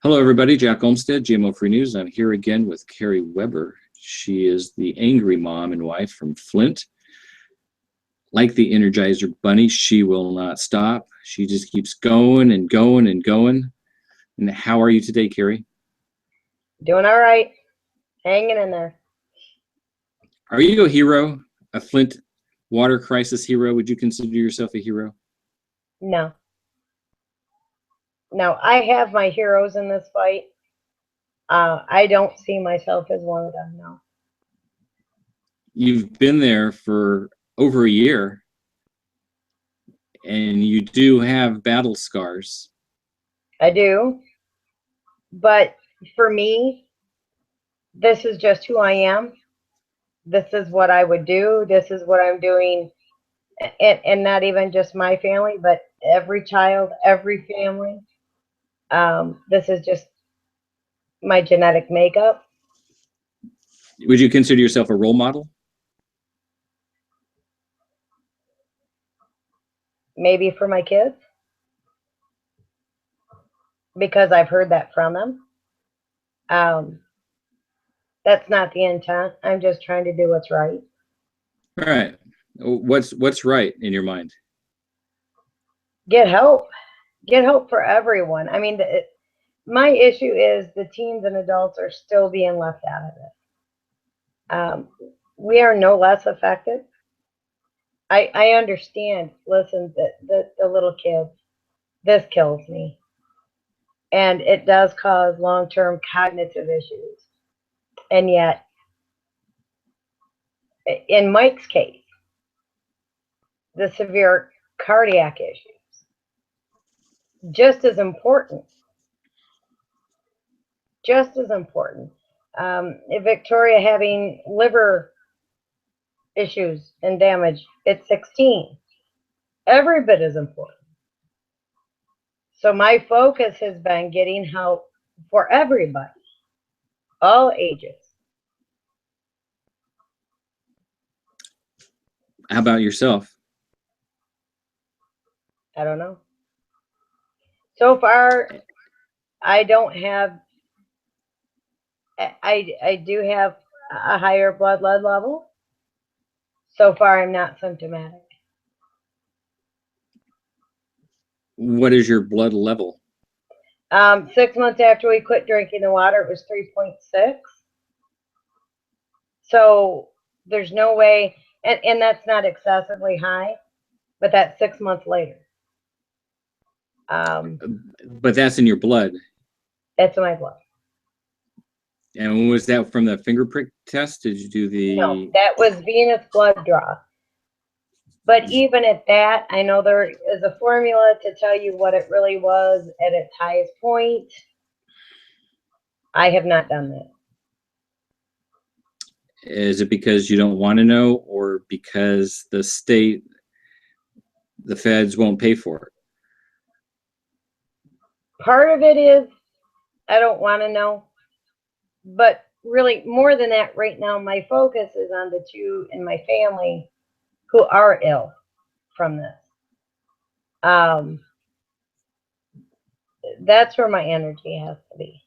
Hello, everybody. Jack Olmstead, GMO Free News. I'm here again with Keri Webber. She is the angry mom and wife from Flint. Like the Energizer Bunny, she will not stop. She just keeps going and going and going. And how are you today, Keri? Doing all right. Hanging in there. Are you a hero? A Flint water crisis hero? Would you consider yourself a hero? No. No, I have my heroes in this fight. I don't see myself as one of them, no. You've been there for over a year, and you do have battle scars. I do. But for me, this is just who I am. This is what I would do. This is what I'm doing. And not even just my family, but every child, every family. This is just my genetic makeup. Would you consider yourself a role model? Maybe for my kids. Because I've heard that from them. That's not the intent. I'm just trying to do what's right. All right. What's right in your mind? Get help. Get help for everyone. I mean, my issue is the teens and adults are still being left out of it. We are no less affected. I understand. Listen, the little kids, this kills me. And it does cause long-term cognitive issues. And yet, in Mike's case, the severe cardiac issues, just as important. Just as important. Victoria having liver issues and damage at 16. Every bit as important. So my focus has been getting help for everybody, all ages. How about yourself? I don't know. So far, I don't have, I do have a higher blood lead level. So far, I'm not symptomatic. What is your blood level? 6 months after we quit drinking the water, it was 3.6. So there's no way, and that's not excessively high, but that's 6 months later. But that's in your blood. That's in my blood. And was that from the finger prick test? Did you do the... No, that was venous blood draw. But even at that, I know there is a formula to tell you what it really was at its highest point. I have not done that. Is it because you don't want to know, or because the state, the feds won't pay for it? Part of it is I don't want to know. But really, more than that, right now, my focus is on the two in my family who are ill from this. That's where my energy has to be.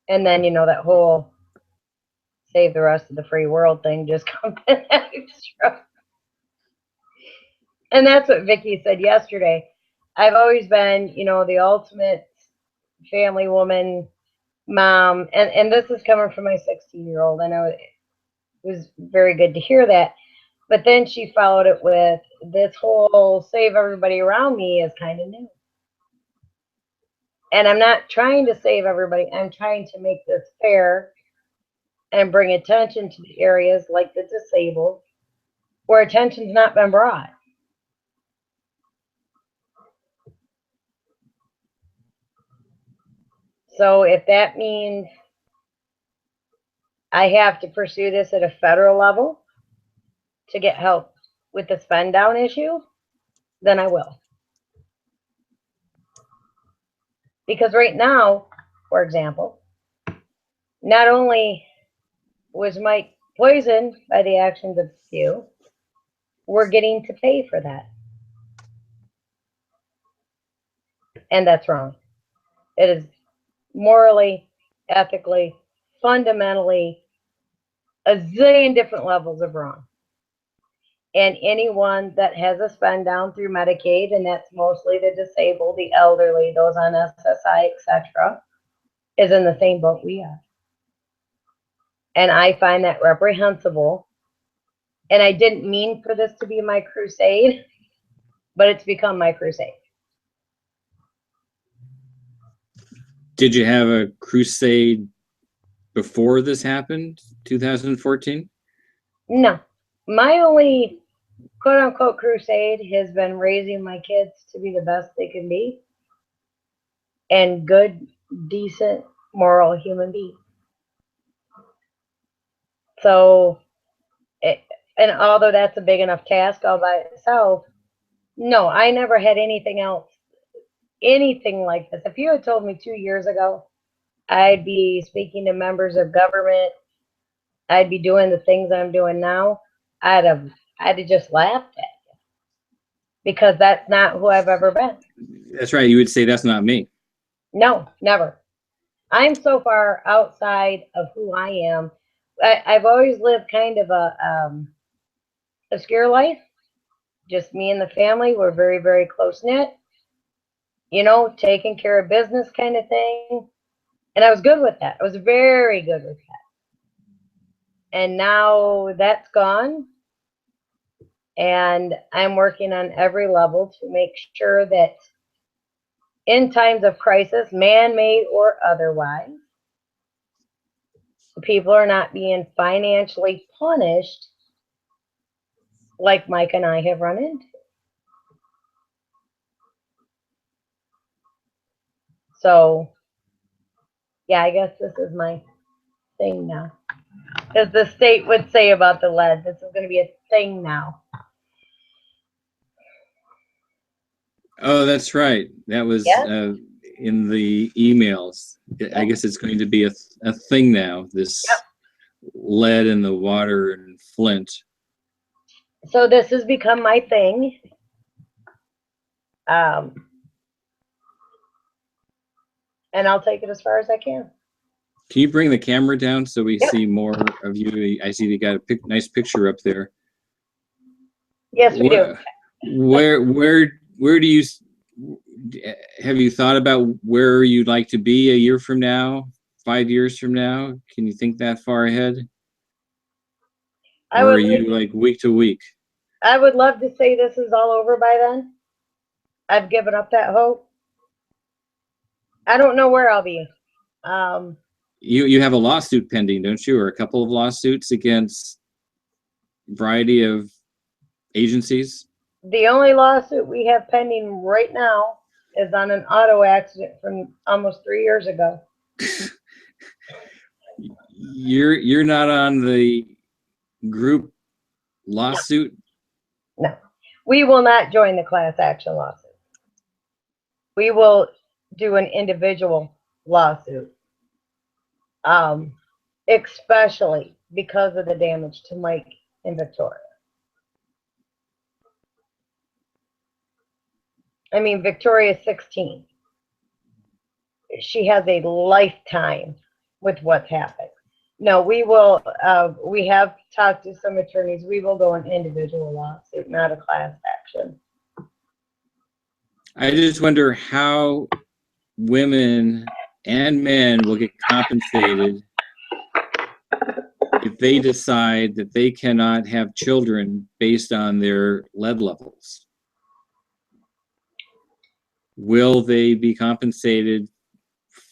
And then, that whole save the rest of the free world thing just comes in extra. And that's what Vicki said yesterday. I've always been, the ultimate family woman, mom, and this is coming from my 16-year-old. I know it was very good to hear that. But then she followed it with this whole save everybody around me is kind of new. And I'm not trying to save everybody. I'm trying to make this fair and bring attention to the areas like the disabled where attention's not been brought. So if that means I have to pursue this at a federal level to get help with the spend down issue, then I will. Because right now, for example, not only was Mike poisoned by the actions of a few, we're getting to pay for that. And that's wrong. It is morally, ethically, fundamentally a zillion different levels of wrong. And anyone that has a spend down through Medicaid, and that's mostly the disabled, the elderly, those on SSI, etc., is in the same boat we are. And I find that reprehensible. And I didn't mean for this to be my crusade, but it's become my crusade. Did you have a crusade before this happened, 2014? No. My only quote unquote crusade has been raising my kids to be the best they can be and good, decent, moral human beings. So, and although that's a big enough task all by itself, no, I never had anything else, anything like this. If you had told me 2 years ago I'd be speaking to members of government, I'd be doing the things I'm doing now, I'd have just laughed at you because that's not who I've ever been. That's right. You would say that's not me. No, never. I'm so far outside of who I am. I've always lived kind of a obscure life. Just me and the family. We're very, very close knit. You know, taking care of business kind of thing. And I was good with that. I was very good with that. And now that's gone. And I'm working on every level to make sure that in times of crisis, man-made or otherwise, people are not being financially punished like Mike and I have run into. So, yeah, I guess this is my thing now. As the state would say about the lead, this is going to be a thing now. Oh, that's right. That was Yes. in the emails. I guess it's going to be a thing now, this Yep. lead in the water in Flint. So this has become my thing. And I'll take it as far as I can. Can you bring the camera down so we Yep. see more of you? I see you got a nice picture up there. Yes, we do. Where do you have you thought about where you'd like to be a year from now, 5 years from now? Can you think that far ahead? Or are you like week to week? I would love to say this is all over by then. I've given up that hope. I don't know where I'll be. You have a lawsuit pending, don't you, or a couple of lawsuits against a variety of agencies? The only lawsuit we have pending right now is on an auto accident from almost 3 years ago. You're not on the group lawsuit? No. We will not join the class action lawsuit. We will do an individual lawsuit. Especially because of the damage to Mike and Victoria. I mean, Victoria's 16. She has a lifetime with what's happened. No, we will, we have talked to some attorneys. We will go an individual lawsuit, not a class action. I just wonder how women and men will get compensated if they decide that they cannot have children based on their lead levels. Will they be compensated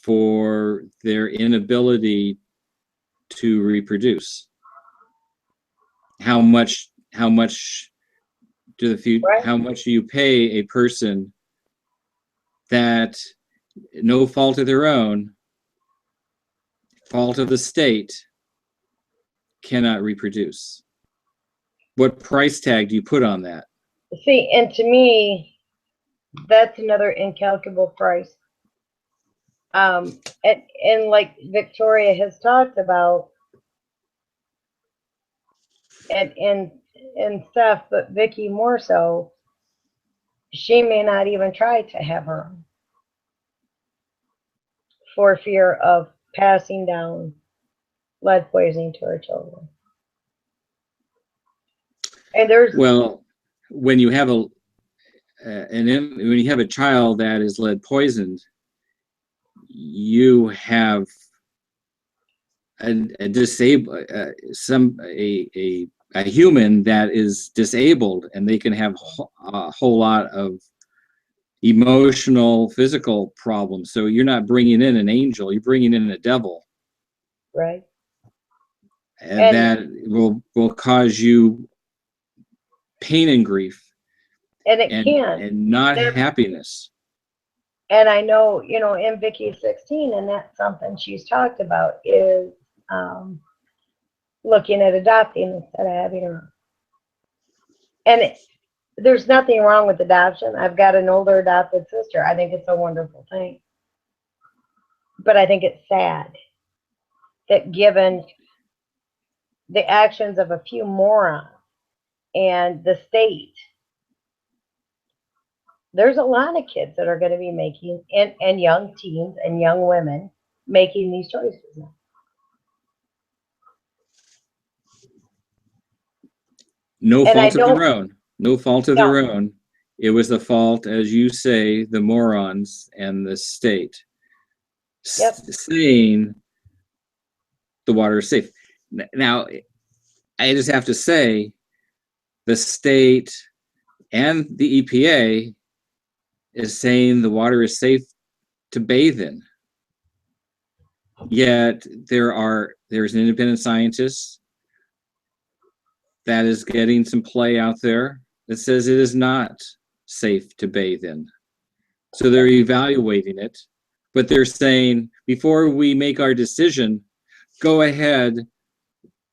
for their inability to reproduce? How much do how much do you pay a person that, no fault of their own, fault of the state, cannot reproduce? What price tag do you put on that? See, and to me, that's another incalculable price. And like Victoria has talked about, and Steph, but Vicky more so, she may not even try to have her own. for fear of passing down lead poisoning to our children. And there's Well, when you have when you have a child that is lead poisoned, you have a disabled a human that is disabled, and they can have a whole lot of emotional, physical problems. So you're not bringing in an angel, you're bringing in a devil. right. And that will cause you pain and grief, And it can. and not happiness. And I know, in Vicky's 16, and that's something she's talked about, is looking at adopting instead of having her own. And there's nothing wrong with adoption. I've got an older adopted sister. I think it's a wonderful thing. But I think it's sad that given the actions of a few morons and the state, there's a lot of kids that are going to be making, and young teens and young women making these choices now. No fault of their own. No fault of their own. It was the fault, as you say, the morons and the state saying the water is safe. Now, I just have to say, the state and the EPA is saying the water is safe to bathe in. Yet there's an independent scientist that is getting some play out there that says it is not safe to bathe in. So they're evaluating it, but they're saying, before we make our decision, go ahead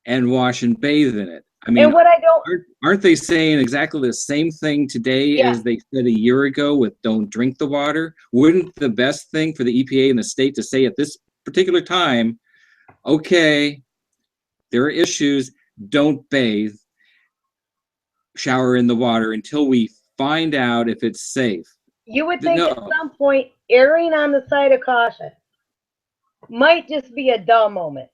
and wash and bathe in it. I mean, and what I don't, aren't they saying exactly the same thing today as they said a year ago with don't drink the water? Wouldn't the best thing for the EPA and the state to say at this particular time, okay, there are issues, don't bathe, shower in the water until we find out if it's safe? You would think at some point, erring on the side of caution might just be a dull moment.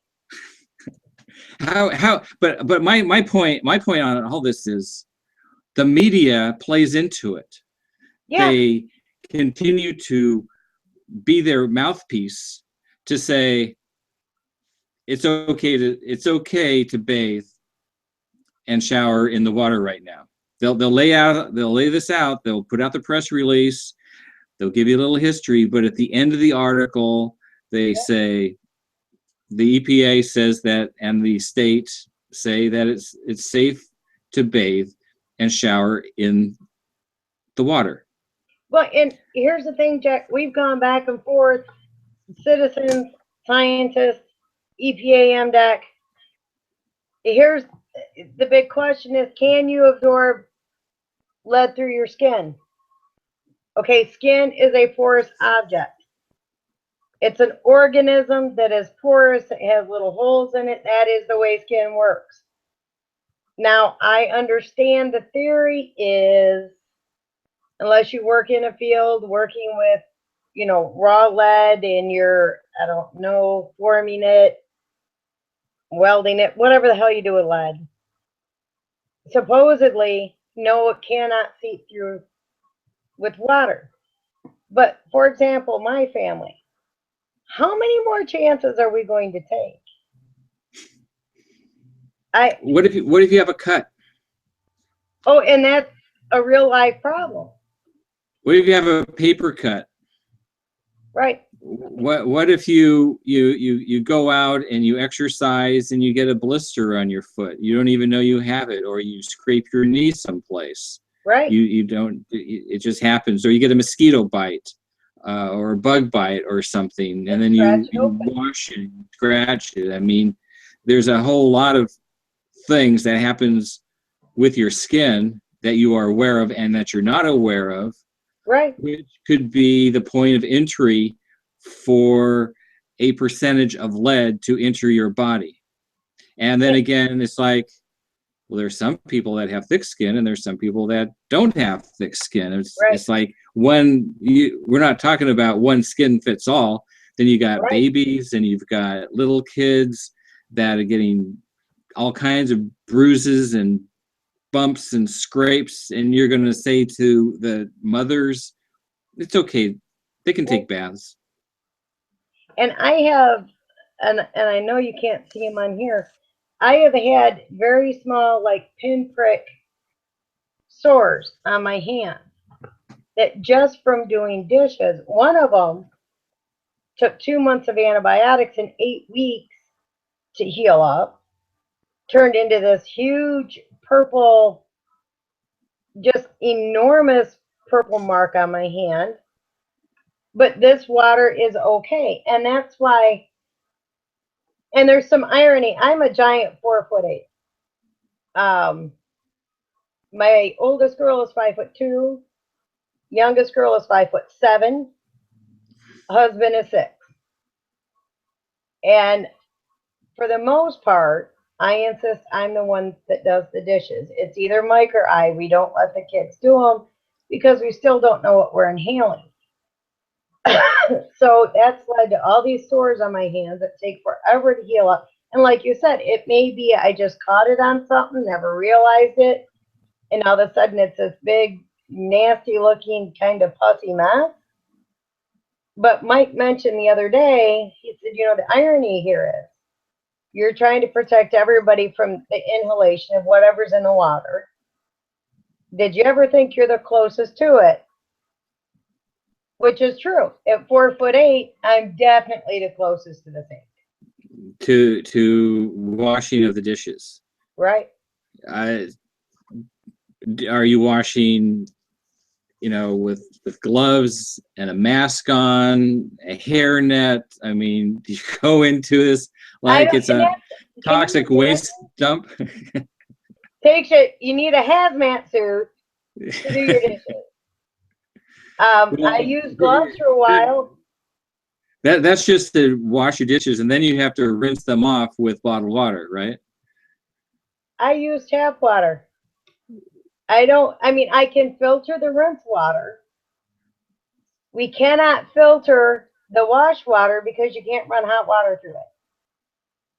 But my point on all this is the media plays into it. Yeah. They continue to be their mouthpiece to say it's okay to bathe and shower in the water right now. They'll lay this out, they'll put out the press release, they'll give you a little history, but at the end of the article they say the EPA says that, and the state say that it's safe to bathe and shower in the water. Well, and here's the thing, Jack. We've gone back and forth, citizens, scientists, EPA, MDEC. Here's the big question is, can you absorb lead through your skin? Okay, skin is a porous object. It's an organism that is porous, it has little holes in it. That is the way skin works. Now, I understand the theory is, unless you work in a field working with, raw lead and you're, I don't know, forming it, welding it, whatever the hell you do with lead. Supposedly, no, it cannot seep through with water. But, for example, my family, how many more chances are we going to take? What if you have a cut? Oh, and that's a real life problem. What if you have a paper cut? Right. What if you go out and you exercise and you get a blister on your foot? You don't even know you have it, or you scrape your knee someplace. Right. You don't. It just happens, or you get a mosquito bite. Or a bug bite or something, and then you wash it, scratch it. I mean, there's a whole lot of things that happens with your skin that you are aware of and that you're not aware of, right? Which could be the point of entry for a percentage of lead to enter your body. And then again, it's like, well, there's some people that have thick skin and there's some people that don't have thick skin. It's like we're not talking about one skin fits all. then you got Right. babies, and you've got little kids that are getting all kinds of bruises and bumps and scrapes, and you're going to say to the mothers, it's okay, they can take baths. And I have, and I know you can't see them on here, I have had very small, like pinprick sores on my hand that just from doing dishes, one of them took 2 months of antibiotics and 8 weeks to heal up, turned into this huge purple, just enormous purple mark on my hand. But this water is okay. And that's why, and there's some irony. I'm a giant 4'8". My oldest girl is 5'2". Youngest girl is 5'7". Husband is 6. And for the most part, I insist I'm the one that does the dishes. It's either Mike or I. We don't let the kids do them because we still don't know what we're inhaling. So that's led to all these sores on my hands that take forever to heal up. And like you said, it may be I just caught it on something, never realized it, and all of a sudden it's this big, nasty looking kind of pussy mess. But Mike mentioned the other day, he said, you know, the irony here is you're trying to protect everybody from the inhalation of whatever's in the water. Did you ever think you're the closest to it? Which is true. At 4'8", I'm definitely the closest to the sink. To washing of the dishes. Right. Are you washing, with gloves and a mask on, a hairnet? I mean, do you go into this like it's a toxic waste dump? You need a hazmat suit to do your dishes. I used gloves for a while. That's just to wash your dishes, and then you have to rinse them off with bottled water, right? I use tap water. I can filter the rinse water. We cannot filter the wash water because you can't run hot water through it.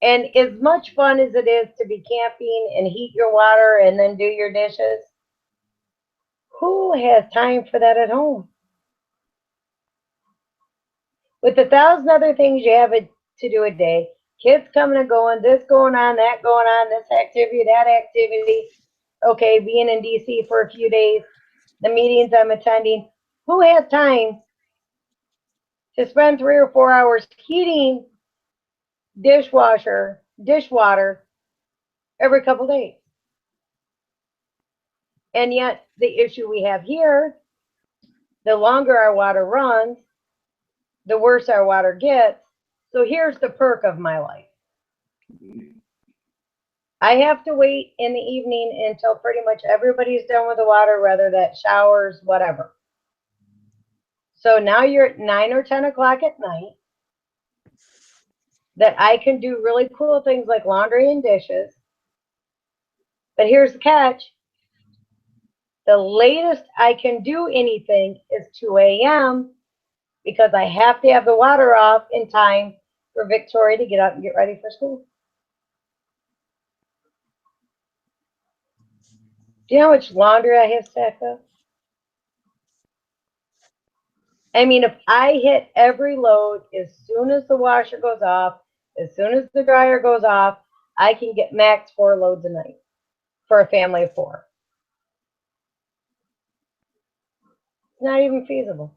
And as much fun as it is to be camping and heat your water and then do your dishes, who has time for that at home? With 1,000 other things you have to do a day, kids coming and going, this going on, that going on, this activity, that activity. Okay, being in DC for a few days, the meetings I'm attending. Who has time to spend 3 or 4 hours heating dishwater every couple days? And yet the issue we have here, the longer our water runs, the worse our water gets. So here's the perk of my life. I have to wait in the evening until pretty much everybody's done with the water, whether that showers, whatever. So now you're at 9 or 10 o'clock at night that I can do really cool things like laundry and dishes. But here's the catch. The latest I can do anything is 2 a.m. because I have to have the water off in time for Victoria to get up and get ready for school. Do you know how much laundry I have stacked up? I mean, if I hit every load as soon as the washer goes off, as soon as the dryer goes off, I can get max 4 loads a night for a family of 4. It's not even feasible.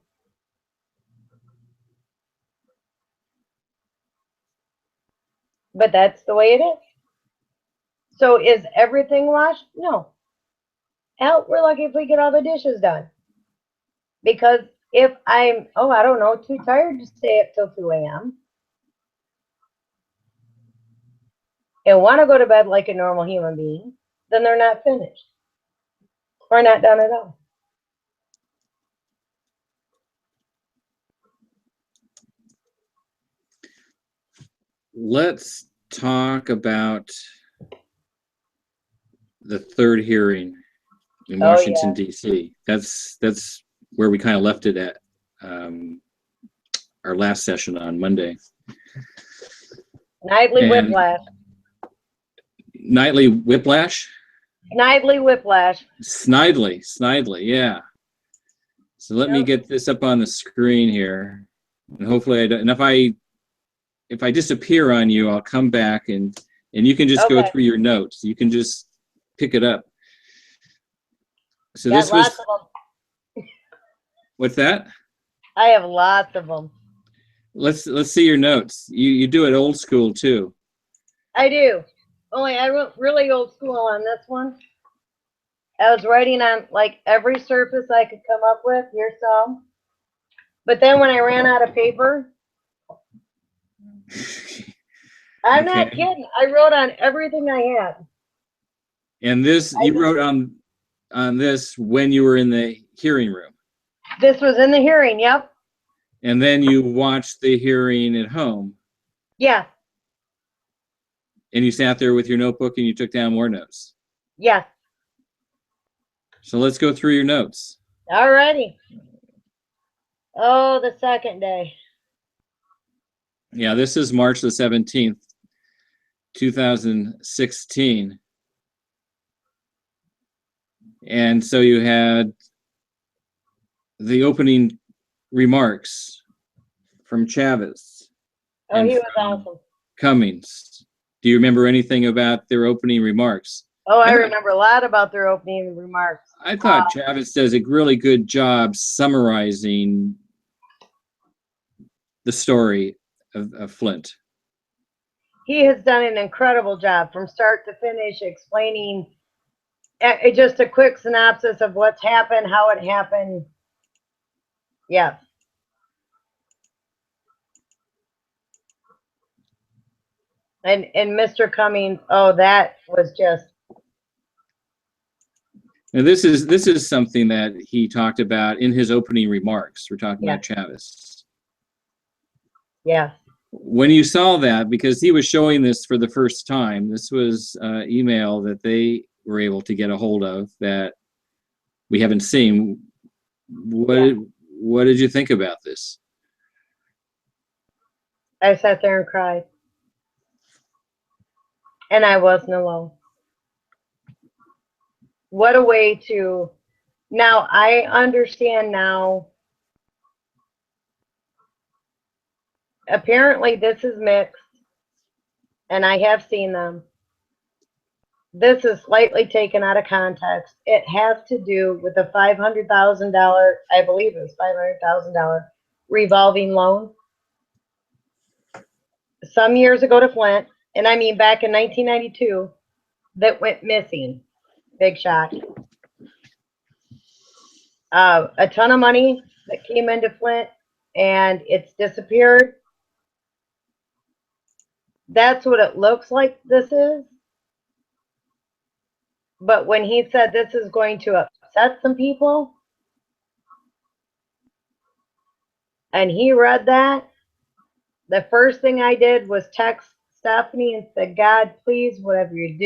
But that's the way it is. So is everything washed? No. Hell, we're lucky if we get all the dishes done. Because if I'm, I don't know, too tired to stay up till 2 a.m. and want to go to bed like a normal human being, then they're not finished or not done at all. Let's talk about the third hearing in Washington, D.C. That's where we kind of left it at. our last session on Monday. Nightly And whiplash. nightly whiplash? Snidely whiplash. Snidely, yeah. So let me get this up on the screen here, and hopefully I don't. And if I disappear on you, I'll come back and you can just go through your notes. You can just pick it up. So this was. Lots of them. What's that? I have lots of them. Let's see your notes. You do it old school too. I do. Only I went really old school on this one. I was writing on like every surface I could come up with. Here's some. But then when I ran out of paper, I'm not kidding. I wrote on everything I had. And this you wrote on this when you were in the hearing room. This was in the hearing, yep. And then you watched the hearing at home. Yeah. And you sat there with your notebook and you took down more notes. Yeah. So let's go through your notes. All righty. Oh, the second day. Yeah, this is March the 17th, 2016. And so you had the opening remarks from Chavez. Oh, he was awesome. Cummings. Do you remember anything about their opening remarks? Oh, I remember a lot about their opening remarks. I thought Chavez does a really good job summarizing the story of Flint. He has done an incredible job from start to finish, explaining just a quick synopsis of what's happened, how it happened. Yeah. And Mr. Cummings, oh, that was just. Now this is something that he talked about in his opening remarks. We're talking about Chavez. Yeah. When you saw that, because he was showing this for the first time, this was email that they were able to get a hold of that we haven't seen. What did you think about this? I sat there and cried. And I wasn't alone. What a way to, now I understand now. Apparently this is mixed, and I have seen them. This is slightly taken out of context. It has to do with the $500,000, I believe it was $500,000 revolving loan some years ago to Flint, and I mean back in 1992, that went missing. Big shock. A ton of money that came into Flint, and it's disappeared. That's what it looks like this is. But when he said this is going to upset some people, and he read that, the first thing I did was text Stephanie and said, God, please, whatever you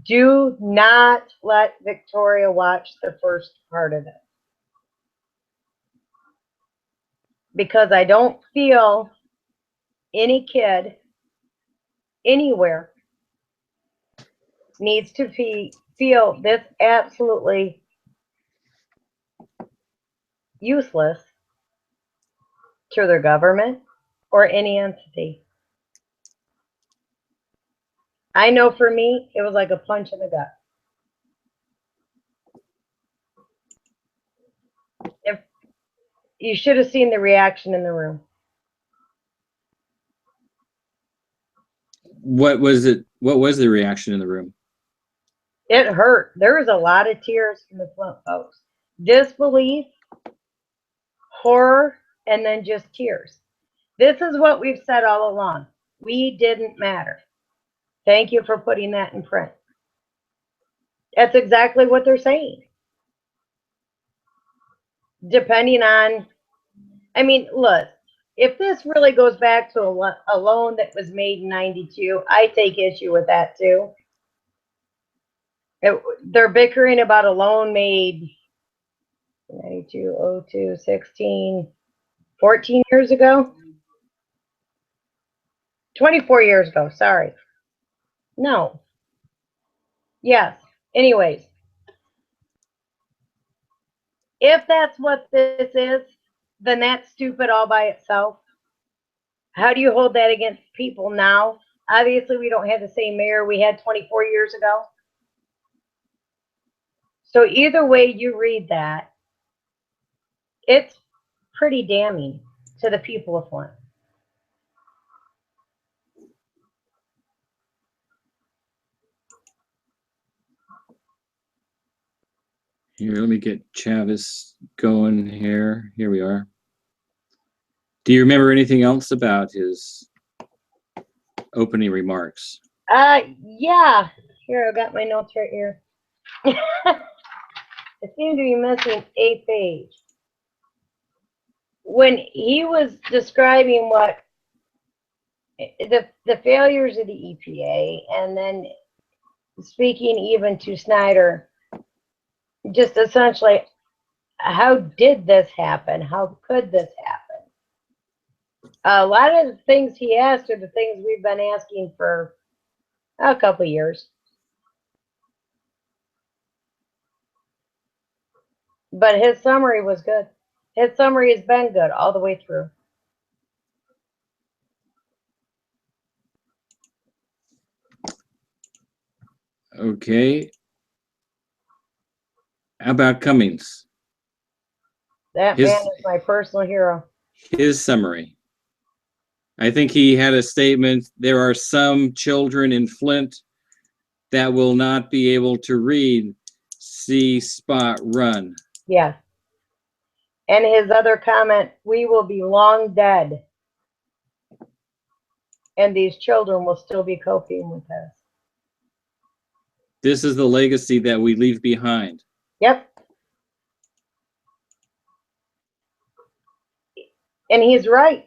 do not let Victoria watch the first part of it. Because I don't feel any kid anywhere needs to feel this absolutely useless to their government or any entity. I know for me, it was like a punch in the gut. If you should have seen the reaction in the room. What was it? What was the reaction in the room? It hurt. There was a lot of tears from the Flint folks. Disbelief, horror, and then just tears. This is what we've said all along. We didn't matter. Thank you for putting that in print. That's exactly what they're saying. Depending on, I mean, look, if this really goes back to a loan that was made in 92, I take issue with that too. They're bickering about a loan made 92, 02, 16. 14 years ago? 24 years ago, sorry. No. Yes. Anyways, if that's what this is, then that's stupid all by itself. How do you hold that against people now? Obviously, we don't have the same mayor we had 24 years ago. So either way you read that, it's pretty damning to the people of Flint. Here, let me get Chavis going here. Here we are. Do you remember anything else about his opening remarks? Yeah. Here, I got my notes right here. I seem to be missing a page. When he was describing what the failures of the EPA, and then speaking even to Snyder, just essentially, how did this happen? How could this happen? A lot of the things he asked are the things we've been asking for a couple of years. But his summary was good. His summary has been good all the way through. Okay. How about Cummings? That man is my personal hero. His summary. I think he had a statement. There are some children in Flint that will not be able to read, see, spot, run. Yeah. And his other comment, we will be long dead. And these children will still be coping with this. This is the legacy that we leave behind. Yep. And he's right.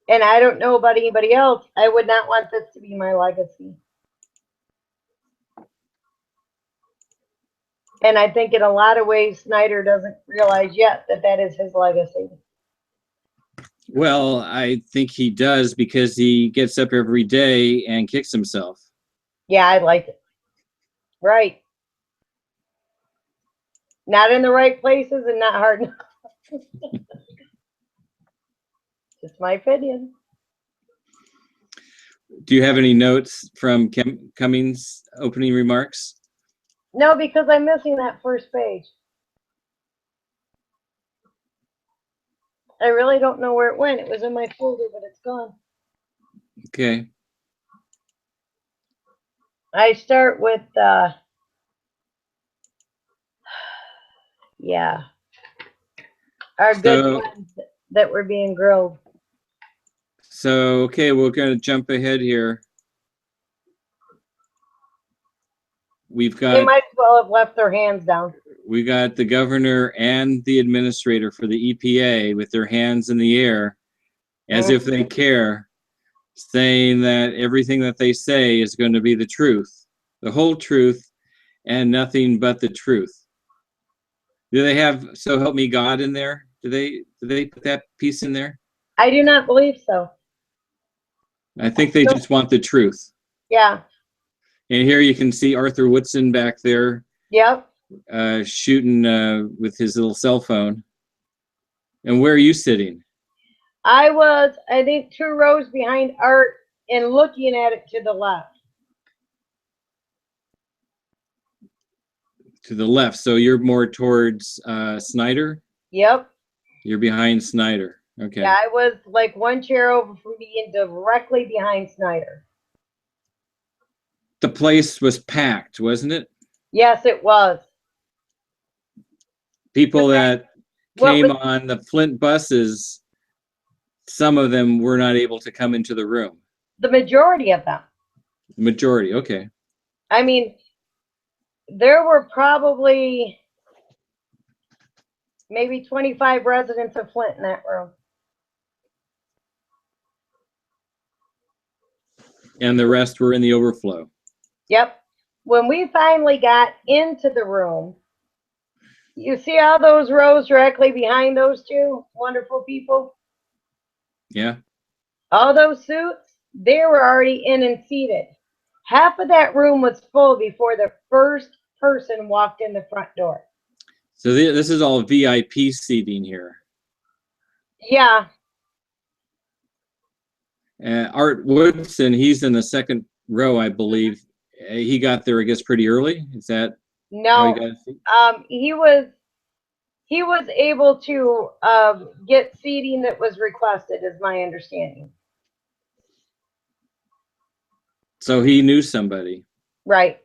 And I don't know about anybody else. I would not want this to be my legacy. And I think in a lot of ways, Snyder doesn't realize yet that that is his legacy. Well, I think he does because he gets up every day and kicks himself. Yeah, I like it. Right. Not in the right places and not hard enough. Just my opinion. Do you have any notes from Cummings' opening remarks? No, because I'm missing that first page. I really don't know where it went. It was in my folder, but it's gone. Okay. I start with, yeah, our good friends that were being grilled. So, okay, we're going to jump ahead here. We've got. They might as well have left their hands down. We got the governor and the administrator for the EPA with their hands in the air, as if they care, saying that everything that they say is going to be the truth, the whole truth, and nothing but the truth. Do they have "So Help Me God" in there? Do they put that piece in there? I do not believe so. I think they just want the truth. Yeah. And here you can see Arthur Woodson back there. Yep. Shooting with his little cell phone. And where are you sitting? I was, I think, 2 rows behind Art and looking at it to the left. To the left. So you're more towards Snyder? Yep. You're behind Snyder. Okay. Yeah, I was like 1 chair over from being directly behind Snyder. The place was packed, wasn't it? Yes, it was. People that came on the Flint buses, some of them were not able to come into the room. The majority of them. Majority, okay. I mean, there were probably maybe 25 residents of Flint in that room. And the rest were in the overflow. Yep. When we finally got into the room, You see all those rows directly behind those two wonderful people? Yeah. All those suits, they were already in and seated. Half of that room was full before the first person walked in the front door. So this is all VIP seating here. Yeah. Art Woodson, he's in the second row, I believe. He got there, I guess, pretty early. Is that how he No. got a seat? He was able to get seating that was requested, is my understanding. So he knew somebody. Right.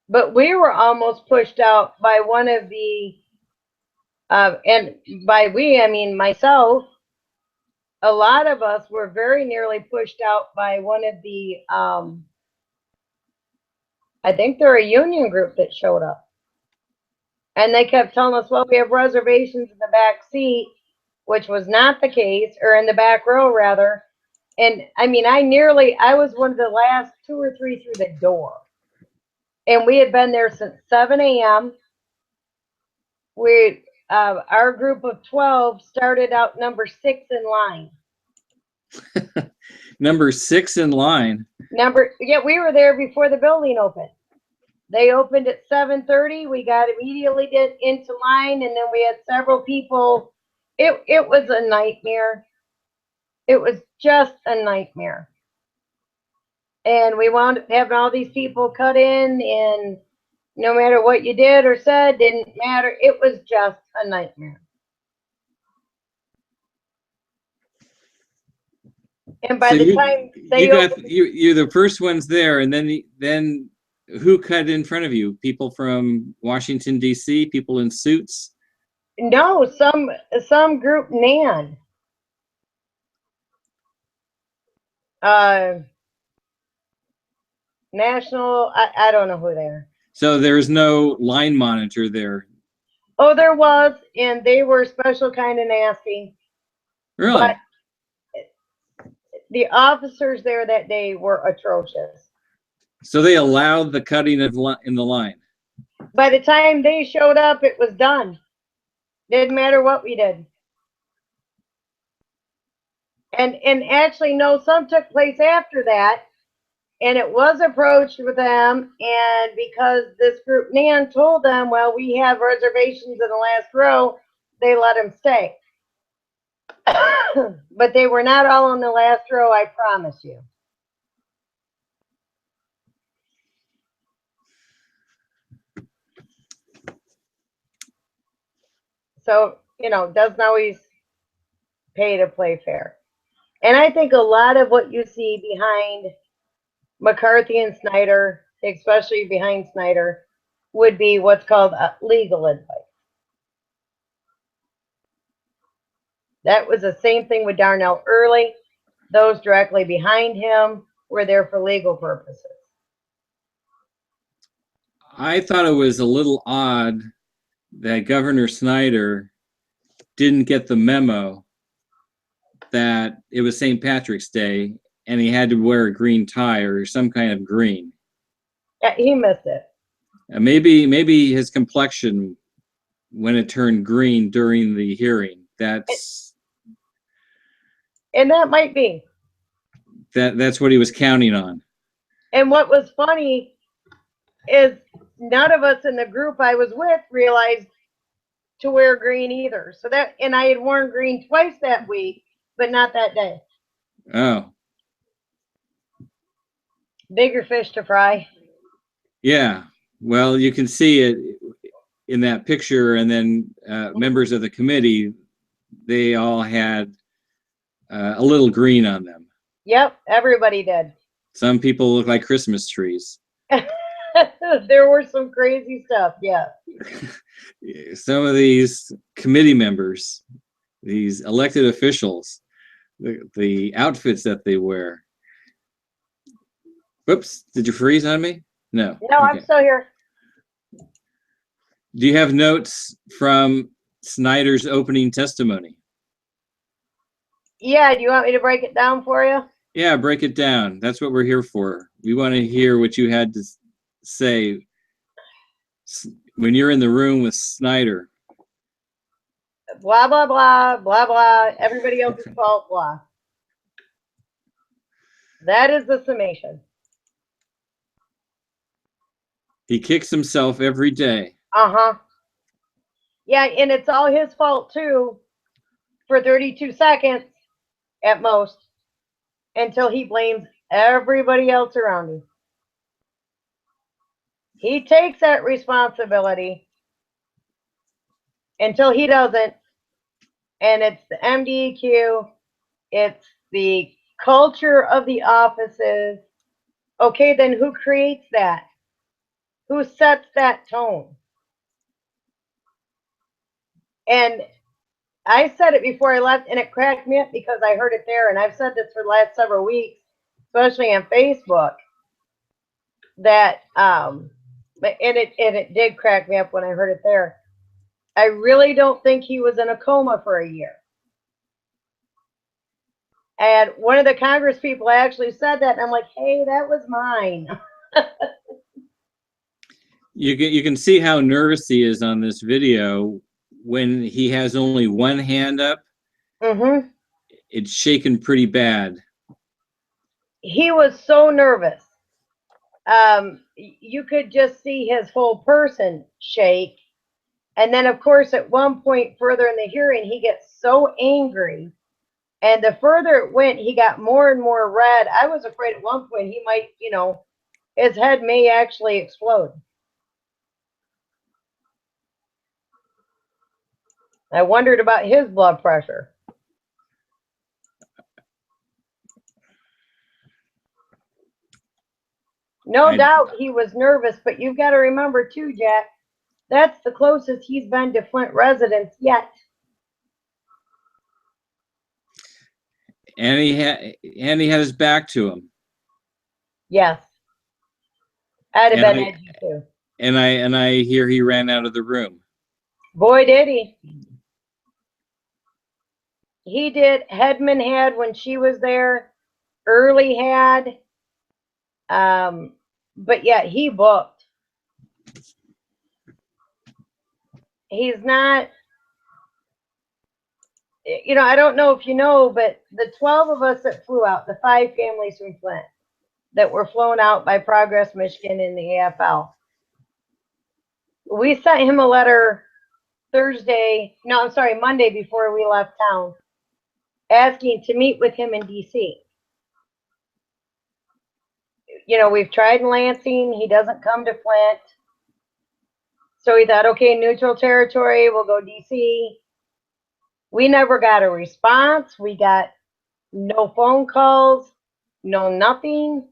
But we were almost pushed out by one of the, and by we, I mean myself, a lot of us were very nearly pushed out by one of the, I think they're a union group that showed up. And they kept telling us, well, we have reservations in the back seat, which was not the case, or in the back row, rather. And I mean, I was one of the last 2 or 3 through the door. And we had been there since 7 a.m. Our group of 12 started out number 6 in line. Number 6 in line. Yeah, we were there before the building opened. They opened at 7:30. We got immediately into line, and then we had several people. It was a nightmare. It was just a nightmare. And we wound up having all these people cut in, and no matter what you did or said, didn't matter. It was just a nightmare. And by So the time they you're the first ones there, and then who cut in front of you? People from Washington D.C., people in suits? no, some group Nan. National, I don't know who they are. So there's no line monitor there. Oh, there was, and they were special kind of nasty. Really? But the officers there that day were atrocious. So they allowed the cutting in the line. By the time they showed up, it was done. Didn't matter what we did. And actually, no, some took place after that, and it was approached with them, and because this group Nan told them, well, we have reservations in the last row, they let them stay. But they were not all in the last row, I promise you. So, doesn't always pay to play fair. And I think a lot of what you see behind McCarthy and Snyder, especially behind Snyder, would be what's called legal advice. That was the same thing with Darnell Early. Those directly behind him were there for legal purposes. I thought it was a little odd that Governor Snyder didn't get the memo that it was St. Patrick's Day and he had to wear a green tie or some kind of green. Yeah, he missed it. Maybe his complexion, when it turned green during the hearing, and that might be. That's what he was counting on. And what was funny is none of us in the group I was with realized to wear green either. And I had worn green twice that week, but not that day. Oh. Bigger fish to fry. Yeah. Well, you can see it in that picture, and then members of the committee, they all had a little green on them. Yep, everybody did. Some people look like Christmas trees. There were some crazy stuff, yeah. Some of these committee members, these elected officials, the outfits that they wear. Whoops, did you freeze on me? No. No, okay. I'm still here. Do you have notes from Snyder's opening testimony? Yeah, do you want me to break it down for you? Yeah, break it down. That's what we're here for. We want to hear what you had to say. when you're in the room with Snyder. Blah, blah, blah, blah, blah. Everybody else's fault, blah. That is the summation. He kicks himself every day. Uh-huh. Yeah, and it's all his fault, too, for 32 seconds at most, until he blames everybody else around him. He takes that responsibility until he doesn't, and it's the MDEQ, it's the culture of the offices. Okay, then who creates that? Who sets that tone? And I said it before I left, and it cracked me up because I heard it there, and I've said this for the last several weeks, especially on Facebook, that and it did crack me up when I heard it there. I really don't think he was in a coma for a year. And one of the Congress people actually said that, and I'm like, hey, that was mine. You can see how nervous he is on this video when he has only one hand up. Mm-hmm. It's shaking pretty bad. He was so nervous. You could just see his whole person shake. And then, of course, at one point further in the hearing, he gets so angry. And the further it went, he got more and more red. I was afraid at one point he might, his head may actually explode. I wondered about his blood pressure. No doubt he was nervous, but you've got to remember too, Jack, that's the closest he's been to Flint residents yet. And he had his back to him. Yes. I'd have been edgy too. And I hear he ran out of the room. Boy, did he. He did. Hedman had when she was there. Early had. But yet he booked. He's not, I don't know if you know, but the 12 of us that flew out, the 5 families from Flint that were flown out by Progress Michigan in the AFL, we sent him a letter Monday before we left town, asking to meet with him in DC. We've tried in Lansing. He doesn't come to Flint. So we thought, okay, neutral territory, we'll go DC. We never got a response. We got no phone calls, no nothing.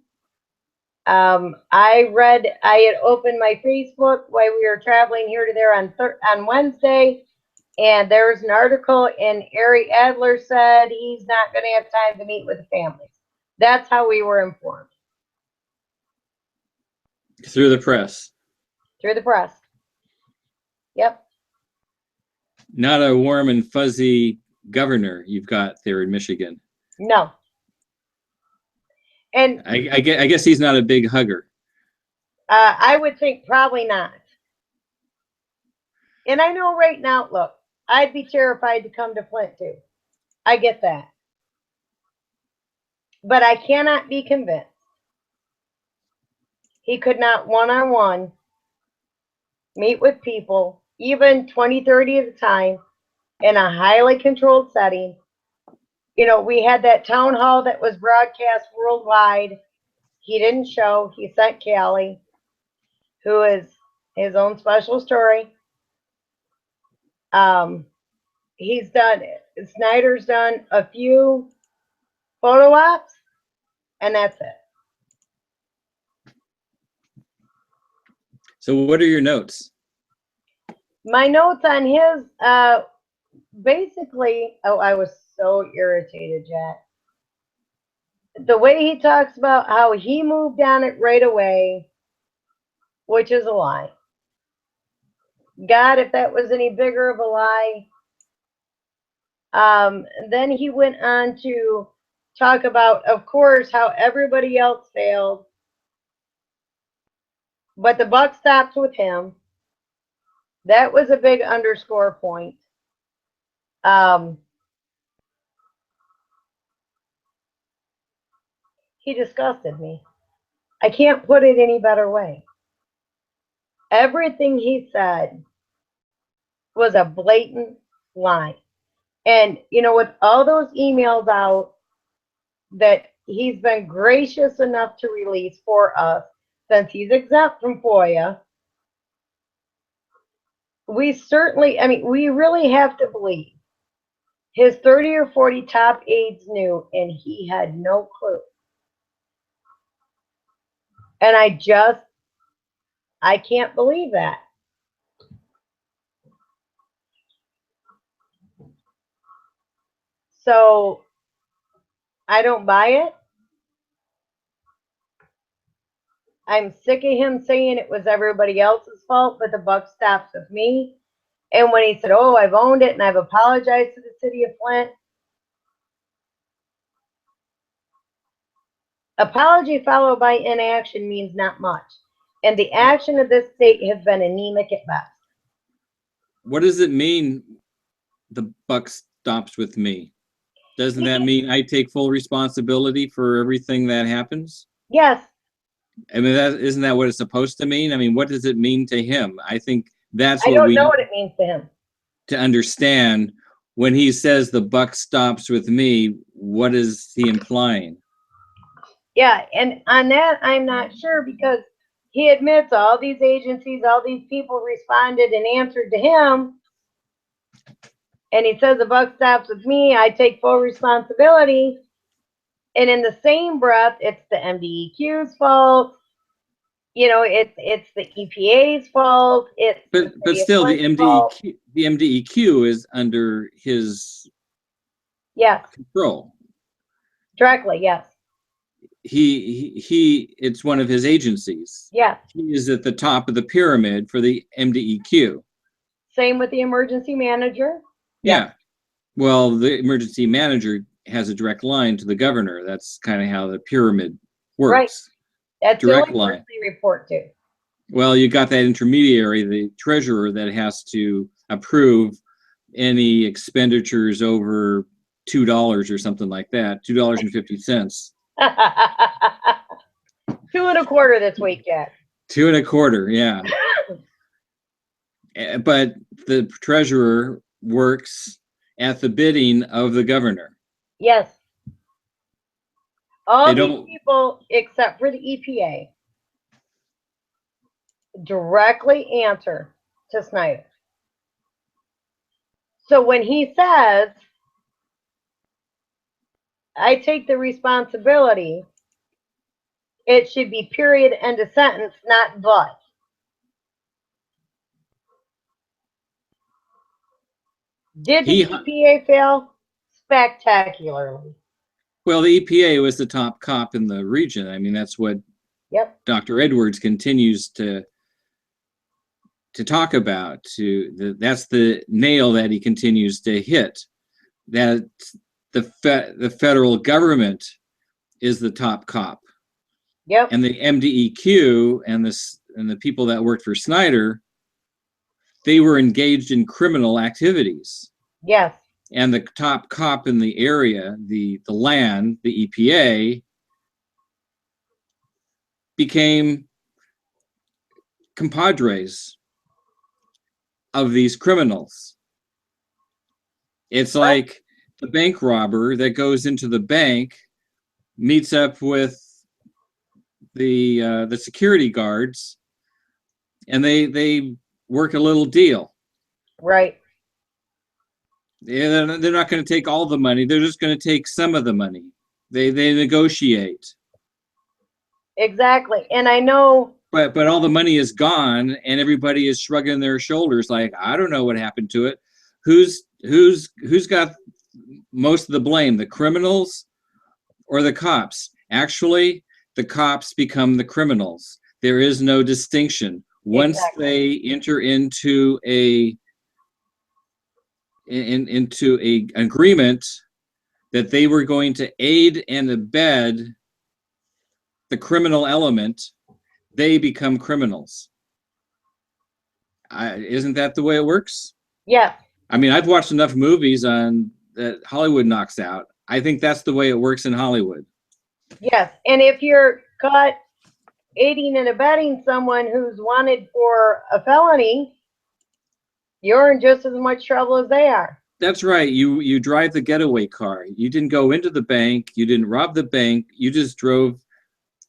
I had opened my Facebook while we were traveling here to there on Wednesday, and there was an article, and Ari Adler said he's not going to have time to meet with the families. That's how we were informed. Through the press. Through the press. Yep. Not a warm and fuzzy governor you've got there in Michigan. No. And I guess he's not a big hugger. I would think probably not. And I know right now, look, I'd be terrified to come to Flint too. I get that. But I cannot be convinced he could not one-on-one meet with people, even 20, 30 at a time, in a highly controlled setting. We had that town hall that was broadcast worldwide. He didn't show. He sent Callie, who is his own special story. Snyder's done a few photo ops, and that's it. So what are your notes? My notes on his, basically, I was so irritated, Jack. The way he talks about how he moved on it right away, which is a lie. God, if that was any bigger of a lie. Then he went on to talk about, of course, how everybody else failed, but the buck stops with him. That was a big underscore point. He disgusted me. I can't put it any better way. Everything he said was a blatant lie. And, with all those emails out that he's been gracious enough to release for us, since he's exempt from FOIA, we really have to believe his 30 or 40 top aides knew, and he had no clue. And I can't believe that. So I don't buy it. I'm sick of him saying it was everybody else's fault, but the buck stops with me. And when he said, "Oh, I've owned it and I've apologized to the city of Flint," apology followed by inaction means not much. And the action of this state has been anemic at best. What does it mean, the buck stops with me? Doesn't that mean I take full responsibility for everything that happens? Yes. I mean, isn't that what it's supposed to mean? I mean, what does it mean to him? I think that's I what don't know what it means to him. To understand when he says the buck stops with me, what is he implying? Yeah, and on that, I'm not sure, because he admits all these agencies, all these people responded and answered to him. And he says the buck stops with me. I take full responsibility. And in the same breath, it's the MDEQ's fault. It's the EPA's fault. But still, the MDEQ is under his control. Directly, yes. It's one of his agencies. Yeah. He is at the top of the pyramid for the MDEQ. Same with the emergency manager. Yeah. Well, the emergency manager has a direct line to the governor. That's kind of how the pyramid works. Right. That's direct the only line they report to. Well, you got that intermediary, the treasurer, that has to approve any expenditures over $2 or something like that, $2.50. 2.25 this week, Jack. 2.25, yeah. But the treasurer works at the bidding of the governor. Yes. All these people, except for the EPA, directly answer to Snyder. So when he says, I take the responsibility, it should be period, end of sentence, not but. Did the EPA fail? Spectacularly. Well, the EPA was the top cop in the region. I mean, that's what Dr. Edwards continues to talk about. That's the nail that he continues to hit. That the federal government is the top cop. Yep. And the MDEQ and the people that worked for Snyder, they were engaged in criminal activities. Yes. And the top cop in the area, the land, the EPA, became compadres of these criminals. It's like the bank robber that goes into the bank, meets up with the security guards, and they work a little deal. Right. They're not going to take all the money. They're just going to take some of the money. They negotiate. And I know. But all the money is gone, and everybody is shrugging their shoulders like, I don't know what happened to it. Who's got most of the blame, the criminals or the cops? Actually, the cops become the criminals. There is no distinction. Once they enter into a agreement that they were going to aid and abet the criminal element, they become criminals. Isn't that the way it works? Yes, I mean, I've watched enough movies on that Hollywood knocks out. I think that's the way it works in Hollywood. yes. And if you're caught aiding and abetting someone who's wanted for a felony, you're in just as much trouble as they are. That's right. You drive the getaway car. You didn't go into the bank. You didn't rob the bank. You just drove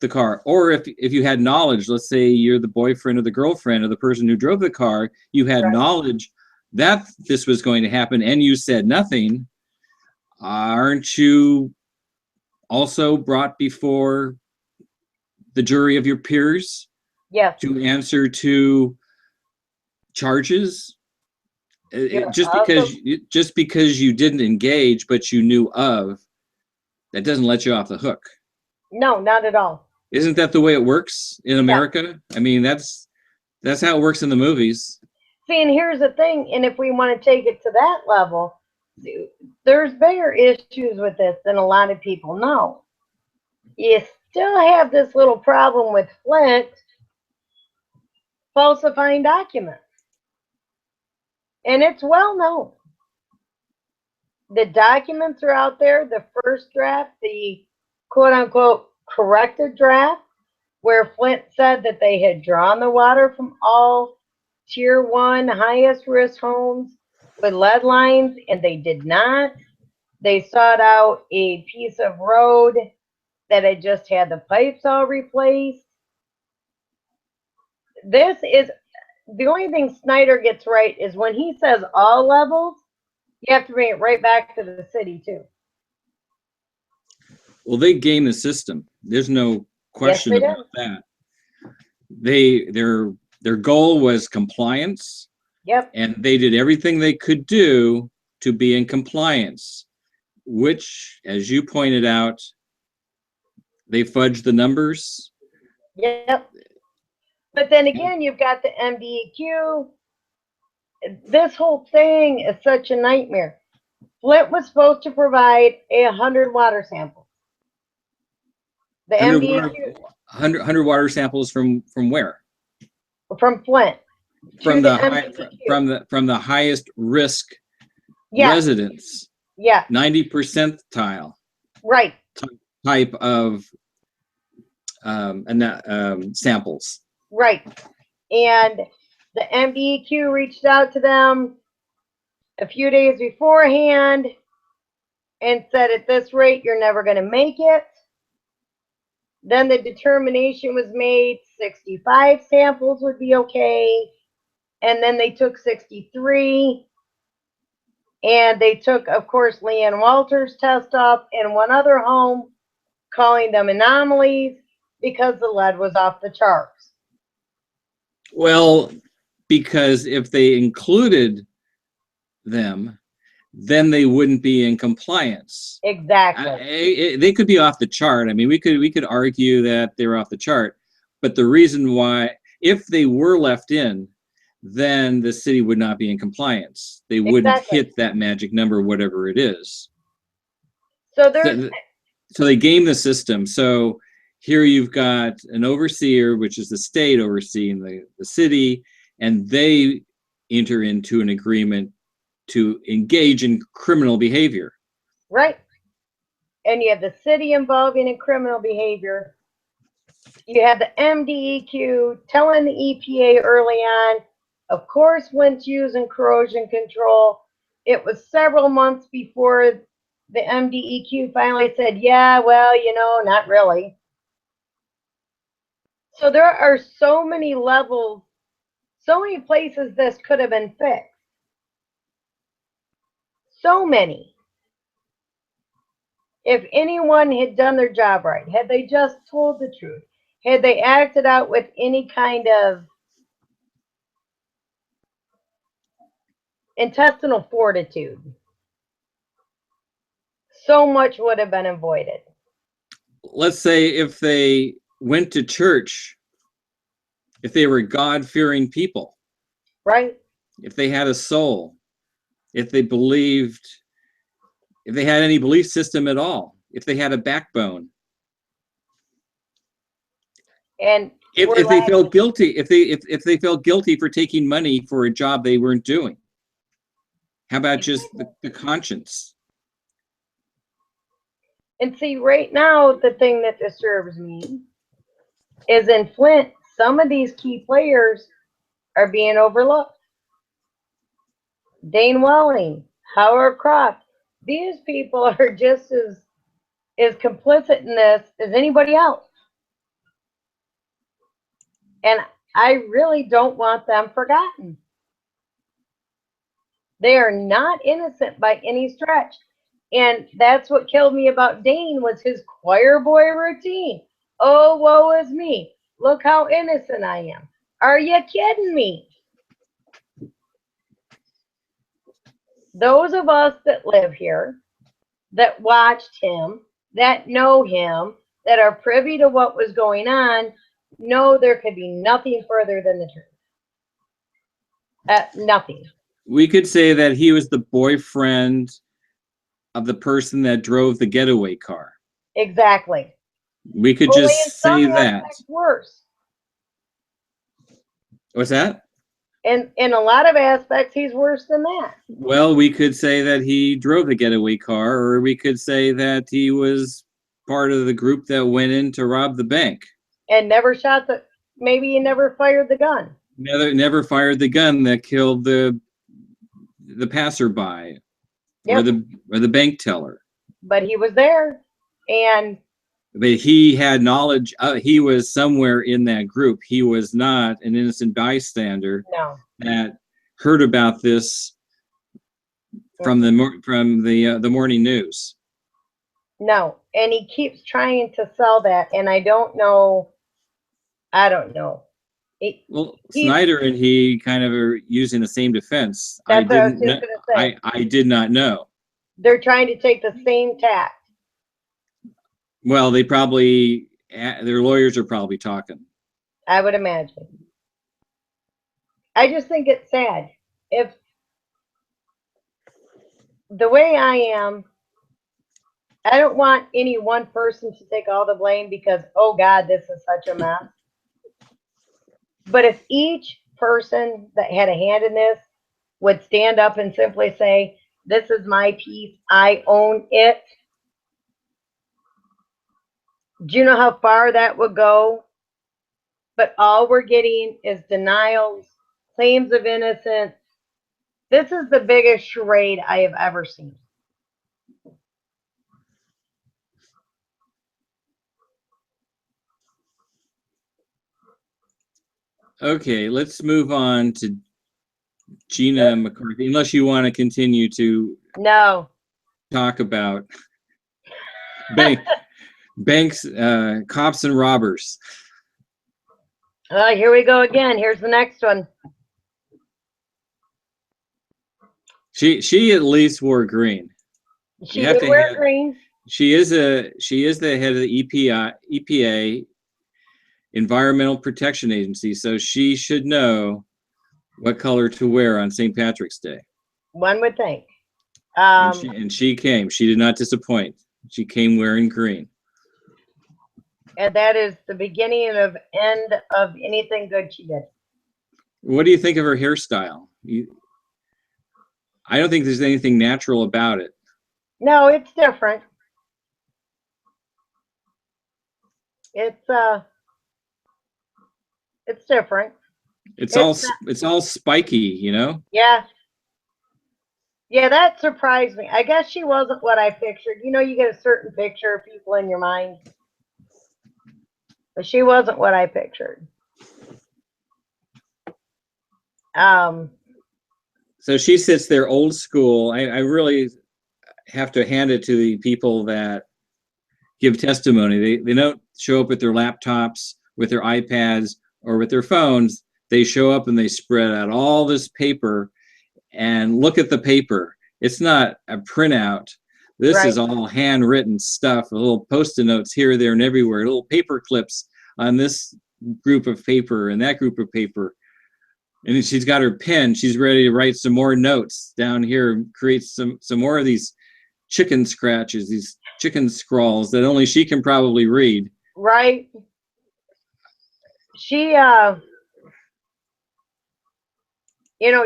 the car. Or if you had knowledge, let's say you're the boyfriend or the girlfriend of the person who drove the car, you had knowledge that this was going to happen and you said nothing. Aren't you also brought before the jury of your peers? Yes. To answer to charges? Just because you didn't engage but you knew of, that doesn't let you off the hook. No, not at all. Isn't that the way it works in America? I mean, that's how it works in the movies. See, and here's the thing, and if we want to take it to that level, there's bigger issues with this than a lot of people know. You still have this little problem with Flint falsifying documents. And it's well known. The documents are out there, the first draft, the quote-unquote corrected draft, where Flint said that they had drawn the water from all Tier 1 highest risk homes with lead lines, and they did not. They sought out a piece of road that had just had the pipes all replaced. This is the only thing Snyder gets right is when he says all levels, you have to bring it right back to the city too. Well, they game the system. There's no question about that. Their goal was compliance. Yep. And they did everything they could do to be in compliance, which, as you pointed out, they fudged the numbers. Yep. But then again, you've got the MDEQ. This whole thing is such a nightmare. Flint was supposed to provide 100 water samples. The MDEQ. 100 water samples from where? From Flint. From the highest risk residents. Yeah. 90 percentile. Right. Type of samples. Right. And the MDEQ reached out to them a few days beforehand and said, at this rate, you're never going to make it. Then the determination was made 65 samples would be okay. And then they took 63. And they took, of course, Leanne Walters' test up in one other home, calling them anomalies because the lead was off the charts. Well, because if they included them, then they wouldn't be in compliance. Exactly. They could be off the chart. I mean, we could argue that they're off the chart, but the reason why, if they were left in, then the city would not be in compliance. They wouldn't hit that magic number, whatever it is. So they game the system. So here you've got an overseer, which is the state overseeing the city, and they enter into an agreement to engage in criminal behavior. Right. And you have the city involving in criminal behavior. You have the MDEQ telling the EPA early on, of course, Flint's using corrosion control. It was several months before the MDEQ finally said, yeah, well, not really. So there are so many levels, so many places this could have been fixed. So many. If anyone had done their job right, had they just told the truth, had they acted out with any kind of intestinal fortitude, so much would have been avoided. Let's say if they went to church, if they were God-fearing people, right? If they had a soul, if they believed, if they had any belief system at all, if they had a backbone. And if they felt guilty, if they felt guilty for taking money for a job they weren't doing. How about just the conscience? And see, right now, the thing that disturbs me is in Flint, some of these key players are being overlooked. Dayne Welling, Howard Croft, these people are just as complicit in this as anybody else. And I really don't want them forgotten. They are not innocent by any stretch. And that's what killed me about Dayne was his choir boy routine. Oh, woe is me. Look how innocent I am. Are you kidding me? Those of us that live here, that watched him, that know him, that are privy to what was going on, know there could be nothing further than the truth. Nothing. We could say that he was the boyfriend of the person that drove the getaway car. Exactly. We could Only just say that. Worse. What's that? In a lot of aspects, he's worse than that. Well, we could say that he drove the getaway car, or we could say that he was part of the group that went in to rob the bank. And never shot maybe he never fired the gun. Never fired the gun that killed the passerby, yep. or the bank teller. But he was there, but he had knowledge. He was somewhere in that group. He was not an innocent bystander. No. That heard about this from the morning news. No, and he keeps trying to sell that, and I don't know. Snyder and he kind of are using the same defense. That's what I was just going to say. I did not know. They're trying to take the same tack. Well, they probably, their lawyers are probably talking. I would imagine. I just think it's sad. If the way I am, I don't want any one person to take all the blame because, oh God, this is such a mess. But if each person that had a hand in this would stand up and simply say, this is my piece, I own it. Do you know how far that would go? But all we're getting is denials, claims of innocence. This is the biggest charade I have ever seen. Okay, let's move on to Gina McCarthy, unless you want to continue to talk about banks, cops and robbers. Here we go again. Here's the next one. She at least wore green. She did wear green. She is the head of the EPA, Environmental Protection Agency, so she should know what color to wear on St. Patrick's Day. One would think. And she came. She did not disappoint. She came wearing green. And that is the beginning of end of anything good she did. What do you think of her hairstyle? I don't think there's anything natural about it. No, it's different. It's different. It's all spiky, you know? Yeah. Yeah, that surprised me. I guess she wasn't what I pictured. You know, you get a certain picture of people in your mind. But she wasn't what I pictured. So she sits there old school. I really have to hand it to the people that give testimony. They don't show up with their laptops, with their iPads, or with their phones. They show up and they spread out all this paper and look at the paper. It's not a printout. This is all handwritten stuff, little Post-it notes here, there, and everywhere, little paper clips on this group of paper and that group of paper. And she's got her pen. She's ready to write some more notes down here, create some more of these chicken scratches, these chicken scrawls that only she can probably read. Right. she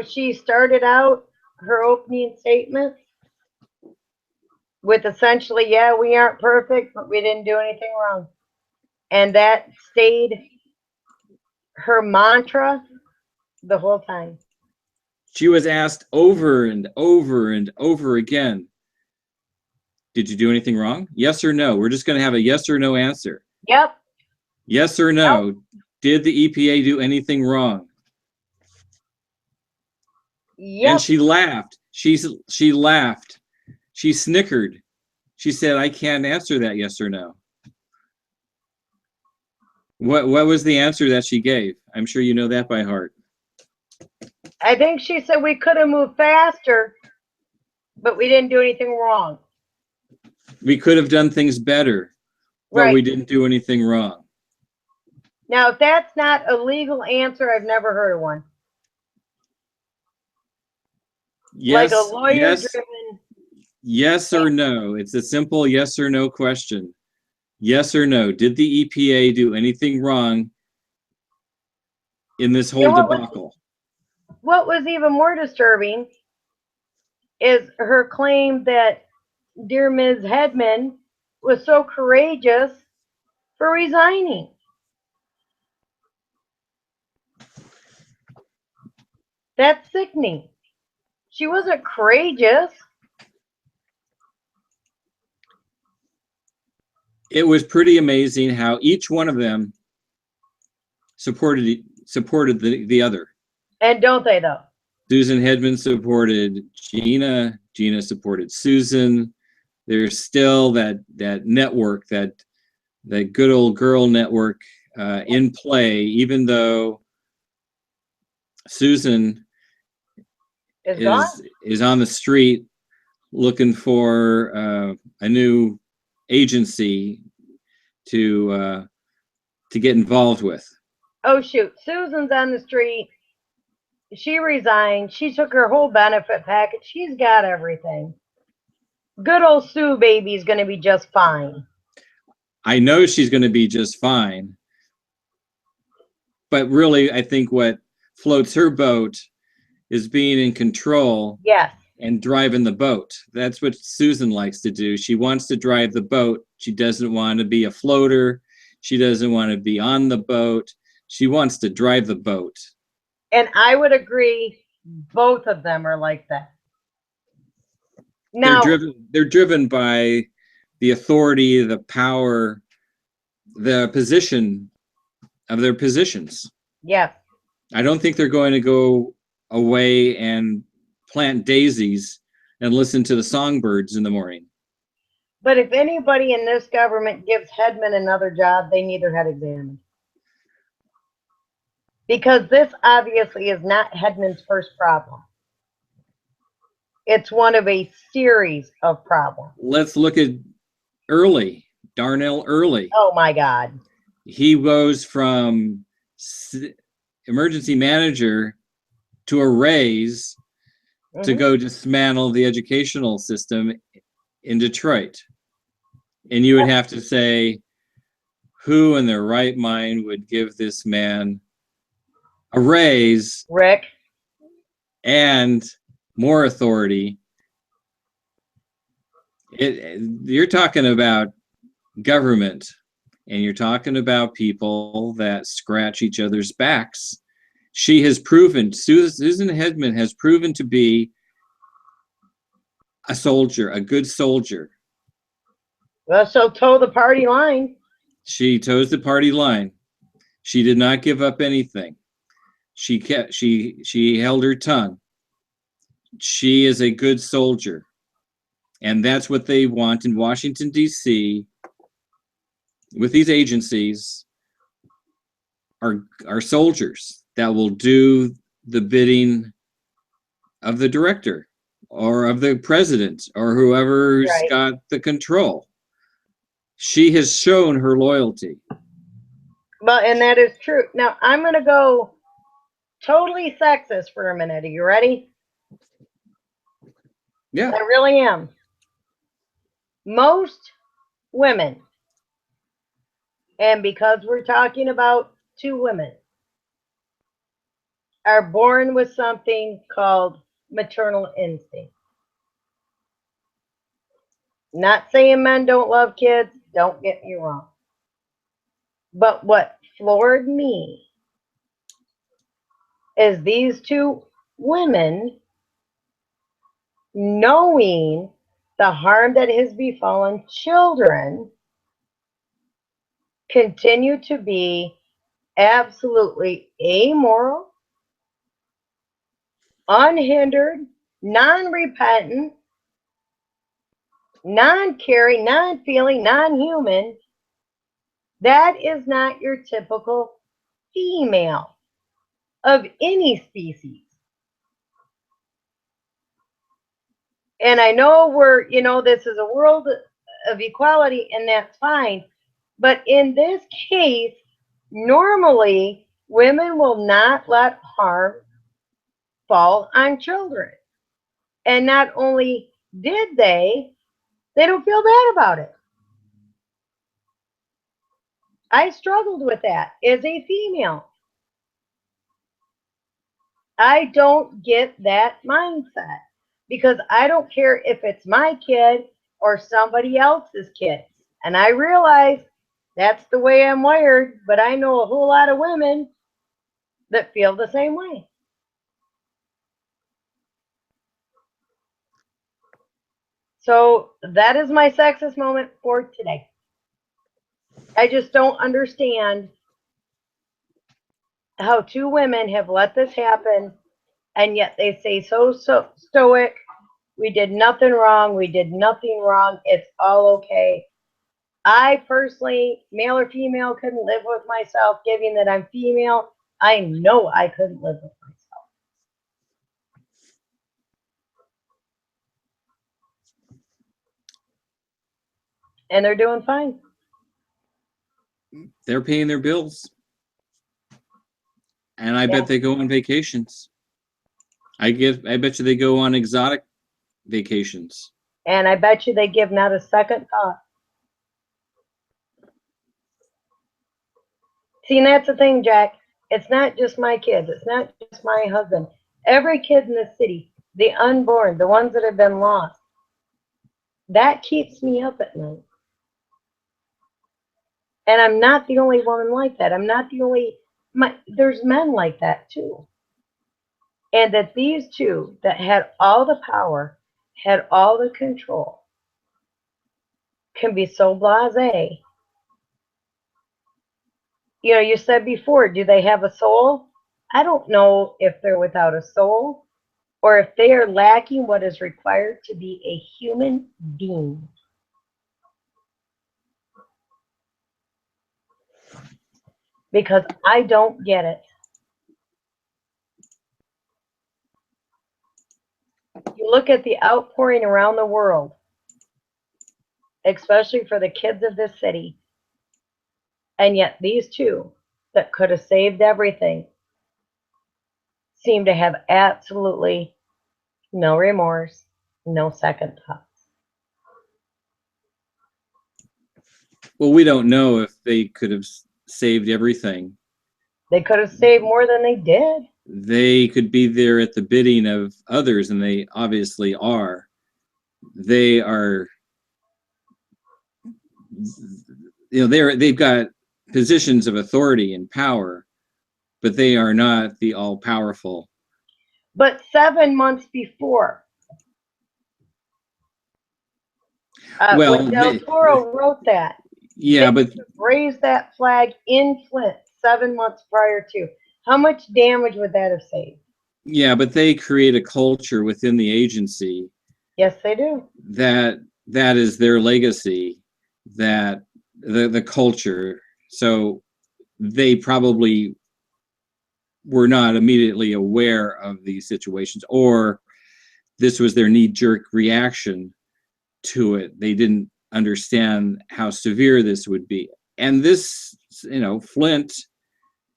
she started out her opening statement with essentially, yeah, we aren't perfect, but we didn't do anything wrong. And that stayed her mantra the whole time. She was asked over and over and over again, did you do anything wrong? Yes or no. We're just going to have a yes or no answer. Yep. Yes or no. Did the EPA do anything wrong? Yep. And she laughed. She laughed. She snickered. She said, I can't answer that yes or no. What was the answer that she gave? I'm sure you know that by heart. I think she said we could have moved faster, but we didn't do anything wrong. We could have done things better, but Right. we didn't do anything wrong. Now, if that's not a legal answer, I've never heard of one. Yes, like a lawyer-driven. Yes or no. It's a simple yes or no question. Yes or no. Did the EPA do anything wrong in this whole debacle? What was even more disturbing is her claim that dear Ms. Hedman was so courageous for resigning. That's sickening. She wasn't courageous. It was pretty amazing how each one of them supported the other. And don't they, though? Susan Hedman supported Gina. Gina supported Susan. There's still that network, that good old girl network in play, even though Susan is on the street looking for a new agency to get involved with. Oh shoot, Susan's on the street. She resigned. She took her whole benefit package. She's got everything. Good old Sue baby's going to be just fine. I know she's going to be just fine. But really, I think what floats her boat is being in control. Yes. And driving the boat. That's what Susan likes to do. She wants to drive the boat. She doesn't want to be a floater. She doesn't want to be on the boat. She wants to drive the boat. And I would agree, both of them are like that. Now, they're driven by the authority, the power, the position of their positions. Yes. I don't think they're going to go away and plant daisies and listen to the songbirds in the morning. But if anybody in this government gives Hedman another job, they need their head examined. Because this obviously is not Hedman's first problem. It's one of a series of problems. Let's look at Early, Darnell Early. Oh my God. He goes from emergency manager to a raise to go dismantle the educational system in Detroit. And you would have to say, who in their right mind would give this man a raise, Rick, and more authority? You're talking about government, and you're talking about people that scratch each other's backs. She has proven, Susan Hedman has proven to be a soldier, a good soldier. Well, she'll toe the party line. She toes the party line. She did not give up anything. She held her tongue. She is a good soldier. And that's what they want in Washington, D.C. with these agencies are soldiers that will do the bidding of the director or of the president or whoever's got the control. She has shown her loyalty. Well, and that is true. Now, I'm going to go totally sexist for a minute. Are you ready? Yeah. I really am. Most women, and because we're talking about two women are born with something called maternal instinct. Not saying men don't love kids, don't get me wrong. But what floored me is these two women, knowing the harm that has befallen children, continue to be absolutely amoral, unhindered, non-repentant, non-caring, non-feeling, non-human. That is not your typical female of any species. And I know this is a world of equality, and that's fine. But in this case, normally women will not let harm fall on children. And not only did they don't feel bad about it. I struggled with that as a female. I don't get that mindset because I don't care if it's my kid or somebody else's kid. And I realize that's the way I'm wired, but I know a whole lot of women that feel the same way. So that is my sexist moment for today. I just don't understand how two women have let this happen, and yet they say so stoic. We did nothing wrong. We did nothing wrong. It's all okay. I personally, male or female, couldn't live with myself, given that I'm female. I know I couldn't live with myself. And they're doing fine. They're paying their bills. And I bet they go on vacations. I bet you they go on exotic vacations. And I bet you they give not a second thought. See, and that's the thing, Jack. It's not just my kids. It's not just my husband. Every kid in the city, the unborn, the ones that have been lost, that keeps me up at night. And I'm not the only woman like that. I'm not the only, there's men like that too. And that these two that had all the power, had all the control, can be so blasé. You said before, do they have a soul? I don't know if they're without a soul or if they are lacking what is required to be a human being. Because I don't get it. You look at the outpouring around the world, especially for the kids of this city, and yet these two that could have saved everything seem to have absolutely no remorse, no second thoughts. Well, we don't know if they could have saved everything. They could have saved more than they did. They could be there at the bidding of others, and they obviously are. They are, they've got positions of authority and power, but they are not the all-powerful. But 7 months before, when Del Toro wrote that, but raised that flag in Flint 7 months prior to. How much damage would that have saved? Yeah, but they create a culture within the agency. Yes, they do. That is their legacy, that the culture. So they probably were not immediately aware of these situations, or this was their knee-jerk reaction to it. They didn't understand how severe this would be. And this, Flint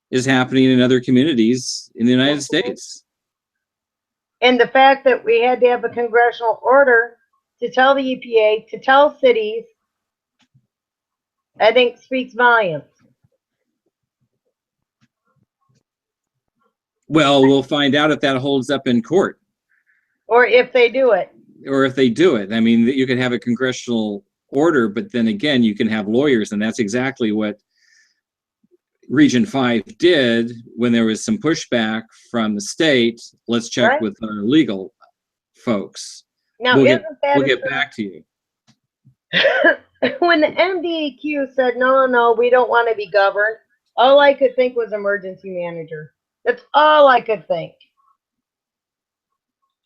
is happening in other communities in the United States. And the fact that we had to have a congressional order to tell the EPA, to tell cities, I think speaks volumes. Well, we'll find out if that holds up in court. Or if they do it. Or if they do it. I mean, you can have a congressional order, but then again, you can have lawyers, and that's exactly what Region 5 did when there was some pushback from the state. Let's check with our legal folks. Now, we'll get back to you. When the MDEQ said, no, we don't want to be governed, all I could think was emergency manager. That's all I could think.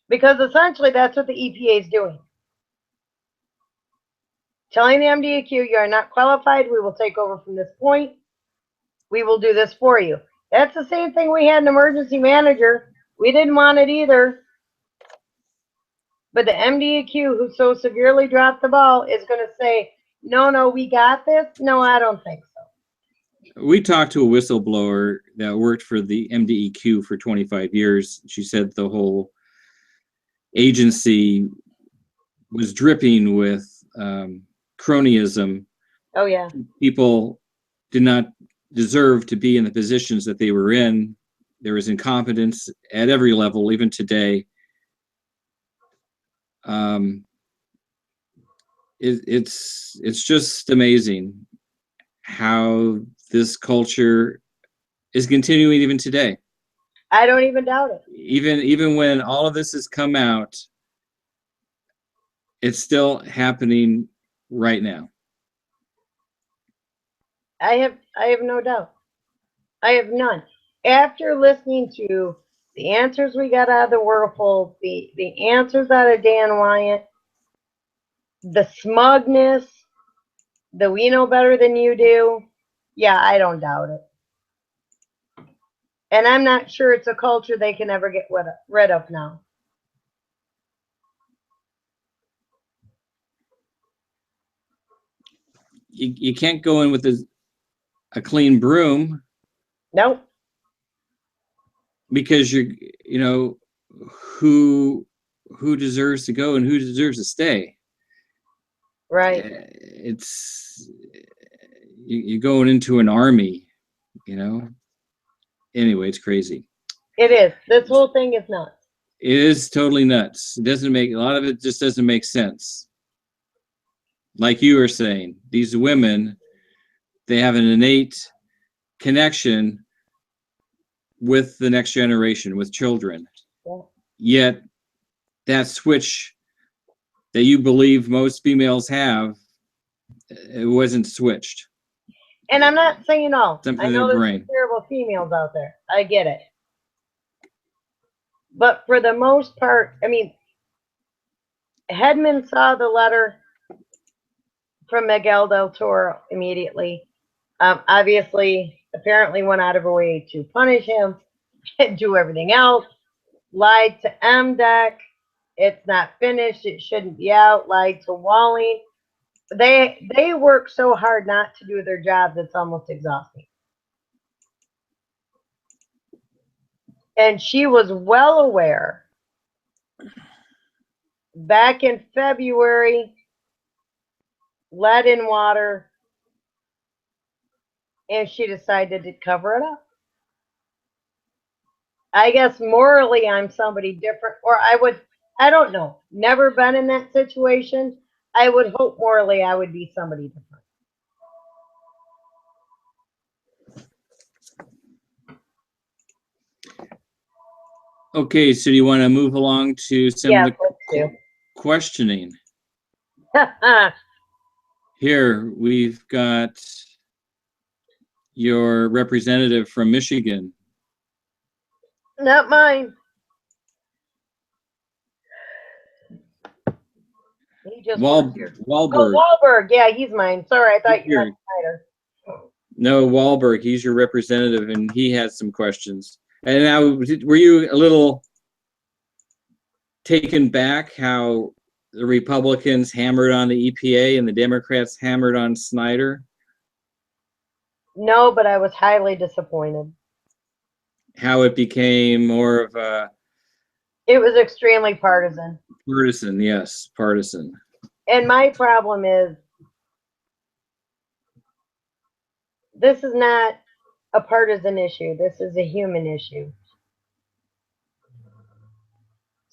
Because essentially that's what the EPA is doing. Telling the MDEQ, you are not qualified, we will take over from this point. We will do this for you. That's the same thing we had an emergency manager. We didn't want it either. But the MDEQ, who so severely dropped the ball, is going to say, no, we got this. No, I don't think so. We talked to a whistleblower that worked for the MDEQ for 25 years. She said the whole agency was dripping with cronyism. Oh, yeah. People did not deserve to be in the positions that they were in. There was incompetence at every level, even today. It's just amazing how this culture is continuing even today. I don't even doubt it. Even when all of this has come out, it's still happening right now. I have no doubt. I have none. After listening to the answers we got out of the Whirlpool, the answers out of Dan Wyatt, the smugness, the we know better than you do, yeah, I don't doubt it. And I'm not sure it's a culture they can ever get rid of now. You can't go in with a clean broom. Nope. Because you know who deserves to go and who deserves to stay. Right. It's you're going into an army, you know. Anyway, it's crazy. It is. This whole thing is nuts. It is totally nuts. It doesn't make a lot of it just doesn't make sense. Like you were saying, these women, they have an innate connection with the next generation, with children. Yeah. Yet that switch that you believe most females have, it wasn't switched. And I'm not saying all. Something I know in their there's brain. terrible females out there. I get it. But for the most part, I mean, Hedman saw the letter from Miguel del Toro immediately. Obviously, apparently went out of her way to punish him, do everything else, lied to MDEC. It's not finished. It shouldn't be out. Lied to Walling. They work so hard not to do their jobs, it's almost exhausting. And she was well aware back in February, lead in water, and she decided to cover it up. I guess morally I'm somebody different, or I don't know, never been in that situation. I would hope morally I would be somebody different. Okay, so do you want to move along to some of the questioning? Here, we've got your representative from Michigan. Not mine. He just Wahlberg. Oh, Wahlberg. Yeah, he's mine. Sorry, I thought you meant Snyder. No, Wahlberg. He's your representative, and he has some questions. And now, were you a little taken back how the Republicans hammered on the EPA and the Democrats hammered on Snyder? No, but I was highly disappointed. How it became more of a... It was extremely partisan. Partisan, yes, partisan. And my problem is, this is not a partisan issue. This is a human issue.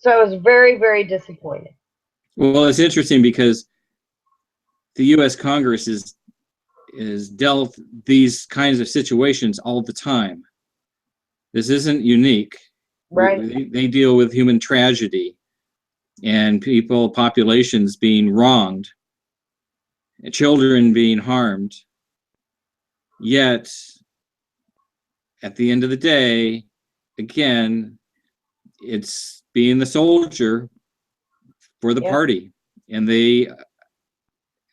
So I was very, very disappointed. Well, it's interesting because the U.S. Congress is dealt these kinds of situations all the time. This isn't unique. Right. They deal with human tragedy and populations being wronged, children being harmed. Yet, at the end of the day, again, it's being the soldier for the party, and they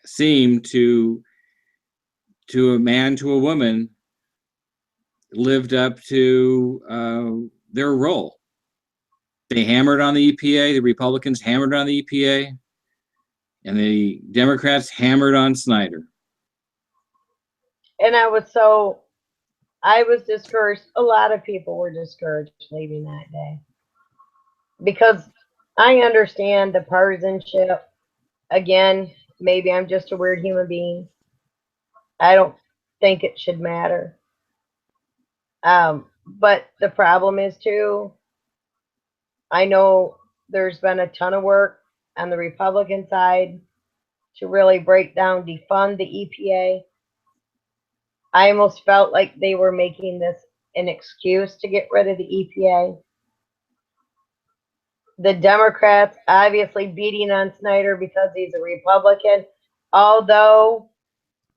seem to a man, to a woman, lived up to their role. They hammered on the EPA. The Republicans hammered on the EPA, and the Democrats hammered on Snyder. And I was discouraged. A lot of people were discouraged leaving that day because I understand the partisanship. Again, maybe I'm just a weird human being. I don't think it should matter. But the problem is too, I know there's been a ton of work on the Republican side to really break down, defund the EPA. I almost felt like they were making this an excuse to get rid of the EPA. The Democrats obviously beating on Snyder because he's a Republican, although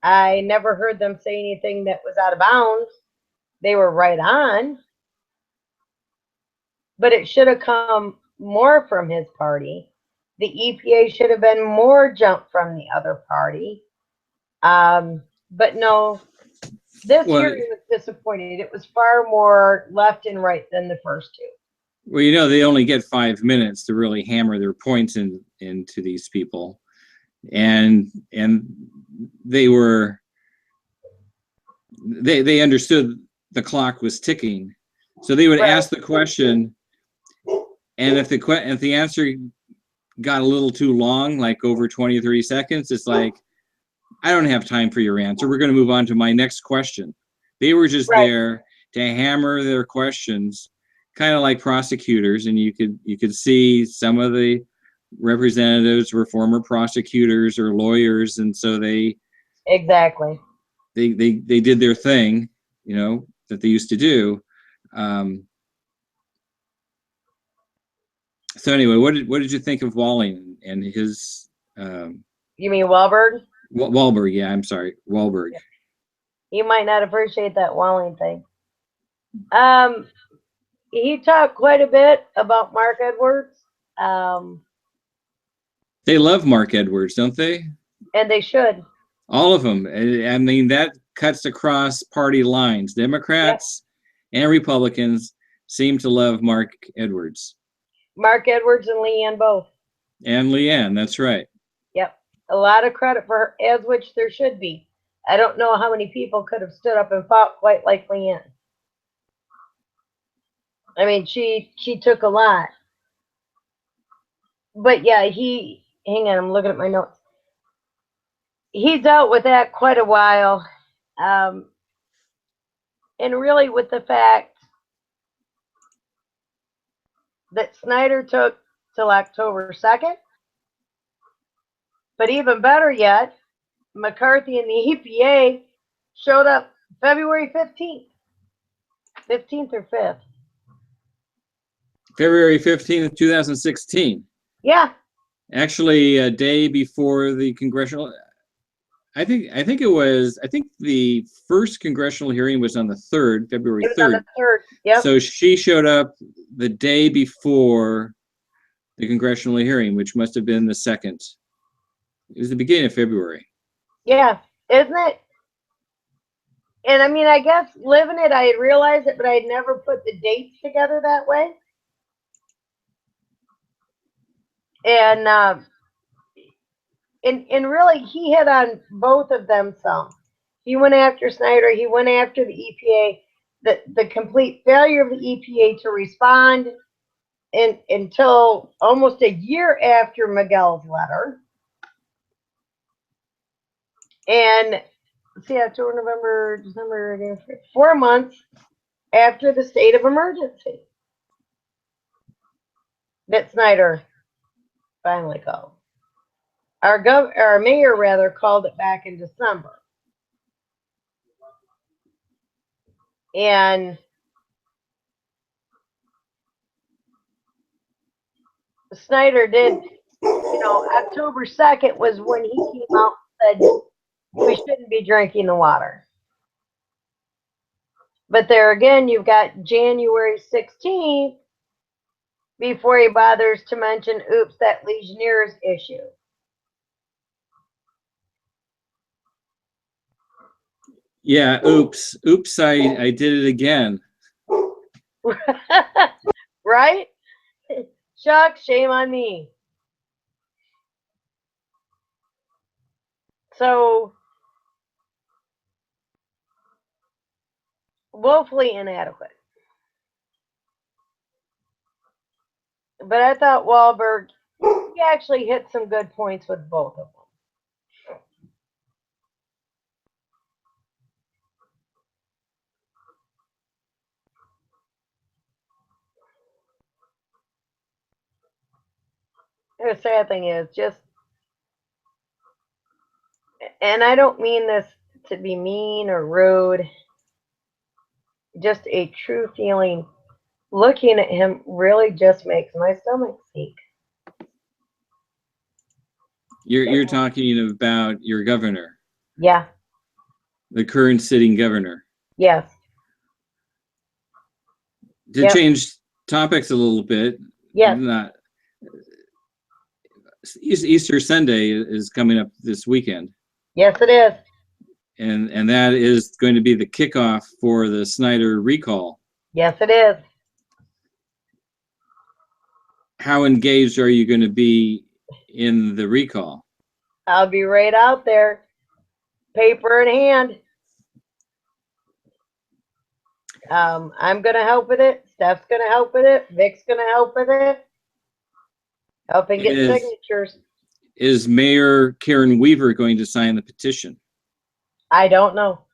I never heard them say anything that was out of bounds. They were right on, but it should have come more from his party. The EPA should have been more jump from the other party. But no, this hearing was disappointing. It was far more left and right than the first two. Well, they only get 5 minutes to really hammer their points into these people, and they understood the clock was ticking, so they would ask the question, and if the answer got a little too long, like over 20 or 30 seconds, it's like, I don't have time for your answer. We're going to move on to my next question. They were just there to hammer their questions, kind of like prosecutors, and you could see some of the representatives were former prosecutors or lawyers, and so they did their thing, that they used to do. So anyway, what did you think of Walling and his? You mean Wahlberg? Wahlberg, yeah. I'm sorry, Wahlberg. Yeah. You might not appreciate that Walling thing. He talked quite a bit about Mark Edwards. They love Mark Edwards, don't they? And they should. All of them. I mean, that cuts across party lines. Democrats and Republicans seem to love Mark Edwards. Mark Edwards and Leanne both. And Leanne, that's right. Yep. A lot of credit for her, as which there should be. I don't know how many people could have stood up and fought quite like Leanne. I mean, she took a lot. But yeah, hang on, I'm looking at my notes. He dealt with that quite a while. And really with the fact that Snyder took till October 2nd. But even better yet, McCarthy and the EPA showed up February 15th. 15th or 5th? February 15th, 2016. Yeah. Actually, a day before the congressional. I think the first congressional hearing was on the 3rd, February 3rd. On the 3rd. Yep. So she showed up the day before the congressional hearing, which must have been the 2nd. It was the beginning of February. Yeah, isn't it? And I mean, I guess living it, I had realized it, but I had never put the dates together that way. And really, he hit on both of them some. He went after Snyder. He went after the EPA. The complete failure of the EPA to respond until almost a year after Miguel's letter. And see, October, November, December, 4 months after the state of emergency. that Snyder finally called. Our mayor rather called it back in December. And Snyder did, October 2nd was when he came out and said we shouldn't be drinking the water. But there again, you've got January 16th before he bothers to mention, oops, that Legionnaires issue. Yeah, oops, I did it again. Right? Shucks, shame on me. So, woefully inadequate. But I thought Wahlberg, he actually hit some good points with both of them. The sad thing is just, and I don't mean this to be mean or rude, just a true feeling. Looking at him really just makes my stomach sink. You're talking about your governor. Yeah. The current sitting governor. Yes. To change topics a little bit. Yes. Easter Sunday is coming up this weekend. Yes, it is. And that is going to be the kickoff for the Snyder recall. Yes, it is. How engaged are you going to be in the recall? I'll be right out there, paper in hand. I'm going to help with it. Steph's going to help with it. Vic's going to help with it. Helping get signatures. Is Mayor Keri Webber going to sign the petition? I don't know.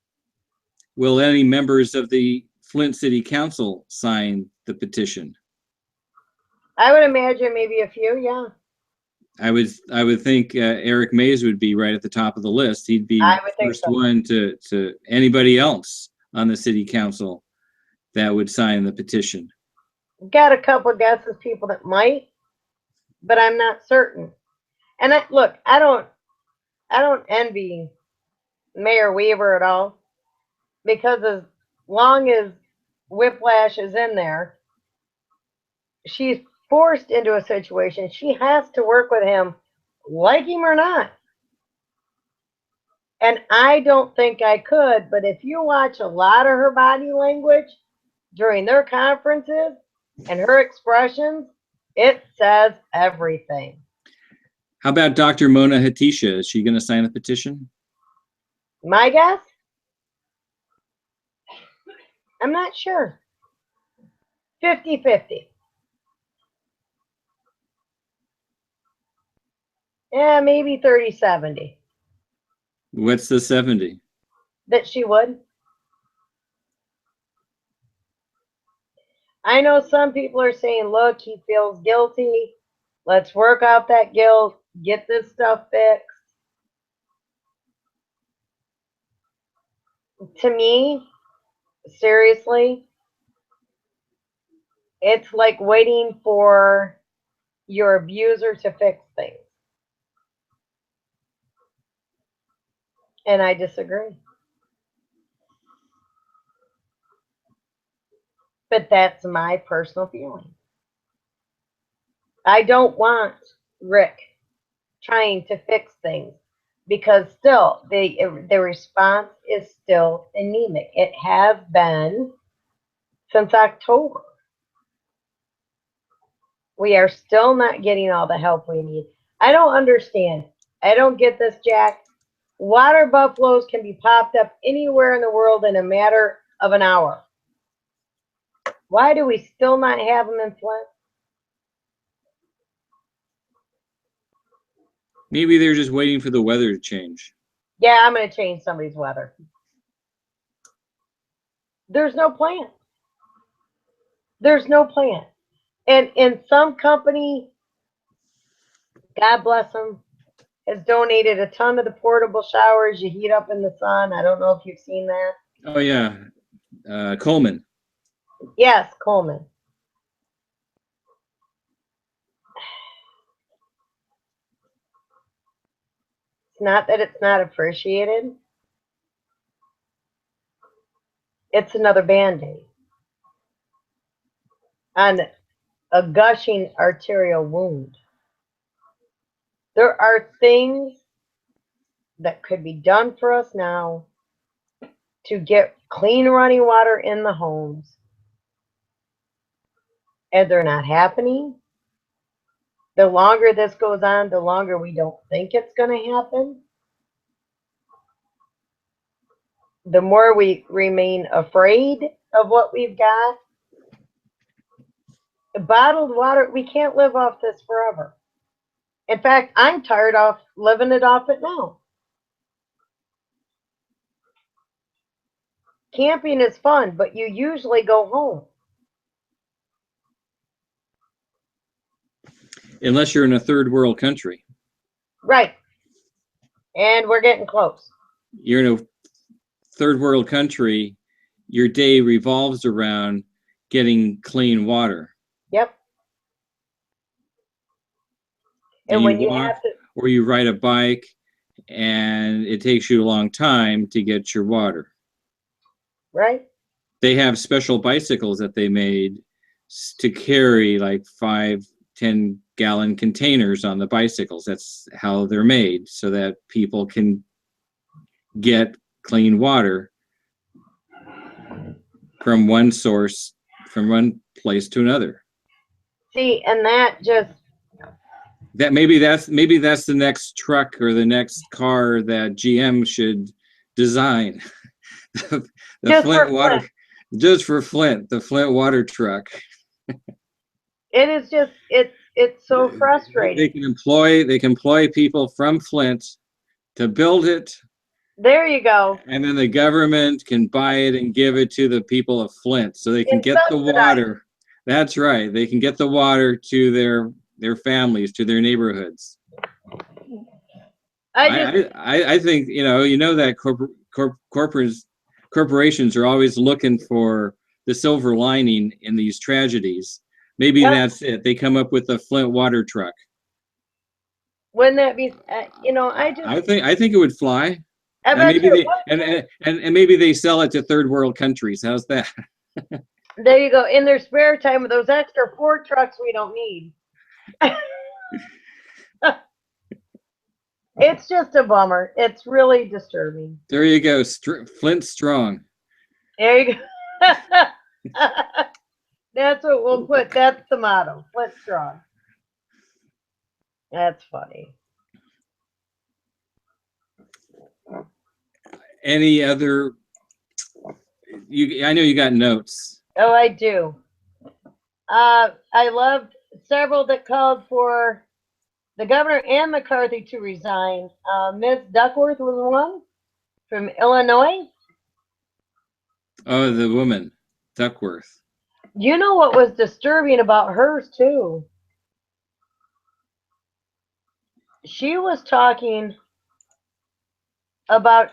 Will any members of the Flint City Council sign the petition? I would imagine maybe a few, yeah. I would think Eric Mays would be right at the top of the list. He'd be the first one to anybody else on the city council that would sign the petition. Got a couple of guesses, people that might, but I'm not certain. And I don't envy Mayor Webber at all, because as long as Whiplash is in there, she's forced into a situation. She has to work with him, like him or not. And I don't think I could, but if you watch a lot of her body language during their conferences and her expressions, it says everything. How about Dr. Mona Hatisha? Is she going to sign the petition? My guess? I'm not sure. 50-50. Yeah, maybe 30-70. What's the 70? That she would. I know some people are saying, look, he feels guilty. Let's work out that guilt. Get this stuff fixed. To me, seriously, it's like waiting for your abuser to fix things. And I disagree. But that's my personal feeling. I don't want Rick trying to fix things, because still the response is still anemic. It has been since October. We are still not getting all the help we need. I don't understand. I don't get this, Jack. Water buffaloes can be popped up anywhere in the world in a matter of an hour. Why do we still not have them in Flint? Maybe they're just waiting for the weather to change. Yeah, I'm going to change somebody's weather. There's no plan. There's no plan. And some company, God bless them, has donated a ton of the portable showers you heat up in the sun. I don't know if you've seen that. Oh yeah, Coleman. Yes, Coleman. It's not that it's not appreciated. It's another Band-Aid on a gushing arterial wound. There are things that could be done for us now to get clean running water in the homes, and they're not happening. The longer this goes on, the longer we don't think it's going to happen. The more we remain afraid of what we've got. Bottled water, we can't live off this forever. In fact, I'm tired of living it off it now. Camping is fun, but you usually go home. Unless you're in a third world country. Right. And we're getting close. You're in a third world country, your day revolves around getting clean water. Yep. And when you have to, or you ride a bike and it takes you a long time to get your water. Right. They have special bicycles that they made to carry like 5-10 gallon containers on the bicycles. That's how they're made, so that people can get clean water from one source, from one place to another. See, and that just, that maybe that's the next truck or the next car that GM should design. the Flint water, just for Flint, the Flint water truck. It is just, it's so frustrating. They can employ people from Flint to build it. There you go. And then the government can buy it and give it to the people of Flint, so they can get the water. That's right. They can get the water to their families, to their neighborhoods. I think that corporations are always looking for the silver lining in these tragedies. Maybe that's it. They come up with the Flint water truck. Wouldn't that be? I think it would fly. And maybe they sell it to third world countries. How's that? There you go. In their spare time, with those extra 4 trucks we don't need. It's just a bummer. It's really disturbing. There you go. Flint strong. There you go. That's what we'll put. That's the motto. Flint strong. That's funny. Any other? I know you got notes. Oh, I do. I loved several that called for the governor and McCarthy to resign. Ms. Duckworth was one from Illinois. Oh, the woman, Duckworth. You know what was disturbing about hers, too? She was talking about,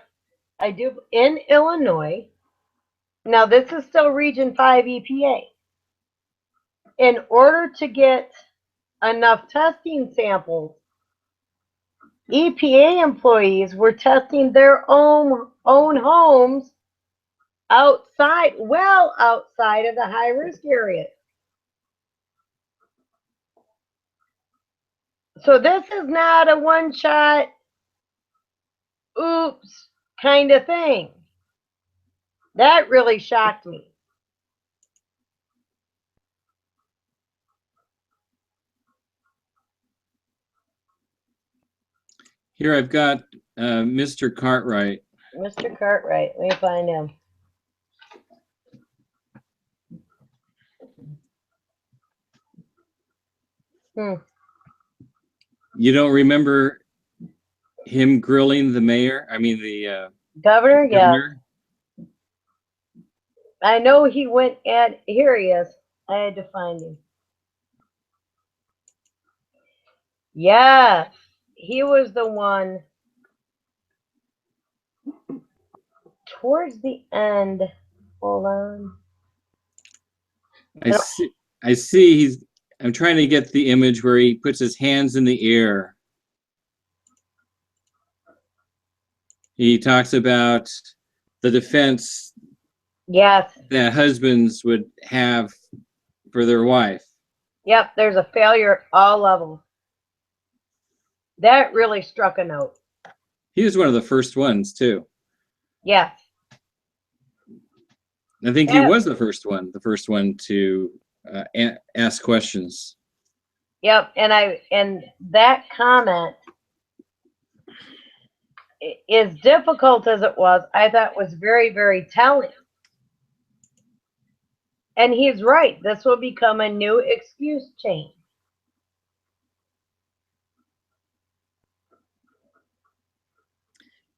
in Illinois. Now, this is still Region 5 EPA. In order to get enough testing samples, EPA employees were testing their own homes outside of the high-risk areas. So this is not a one-shot, oops, kind of thing. That really shocked me. Here I've got Mr. Cartwright. Mr. Cartwright, let me find him. You don't remember him grilling the mayor? I mean the governor? Yeah. I know he went at, here he is. I had to find him. Yes, he was the one towards the end. Hold on. I see. I see. I'm trying to get the image where he puts his hands in the air. He talks about the defense Yes. that husbands would have for their wife. Yep, there's a failure at all levels. That really struck a note. He was one of the first ones too. Yes. I think he was the first one to ask questions. Yep, and that comment, as difficult as it was, I thought was very, very telling. And he's right. This will become a new excuse chain.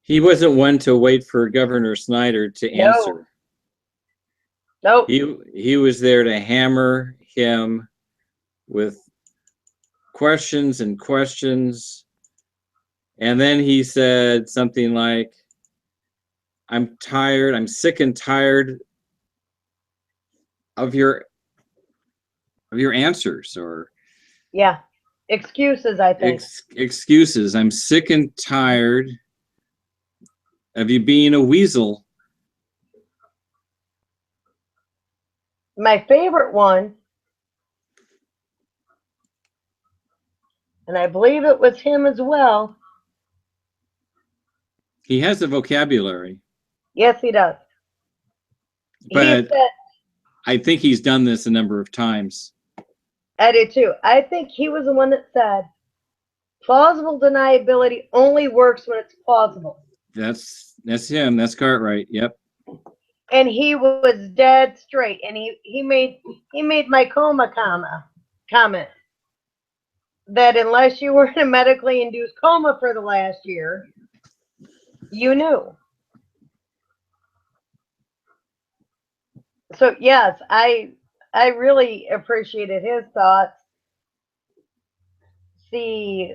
He wasn't one to wait for Governor Snyder to answer. Nope. He was there to hammer him with questions and questions. And then he said something like, I'm sick and tired of your answers, or yeah, excuses, I think. Excuses. I'm sick and tired of you being a weasel. My favorite one, and I believe it was him as well. He has a vocabulary. Yes, he does. But I think he's done this a number of times. I do too. I think he was the one that said, plausible deniability only works when it's plausible. That's him. That's Cartwright. Yep. And he was dead straight. And he made my coma comment that unless you were in a medically induced coma for the last year, you knew. So yes, I really appreciated his thoughts. See,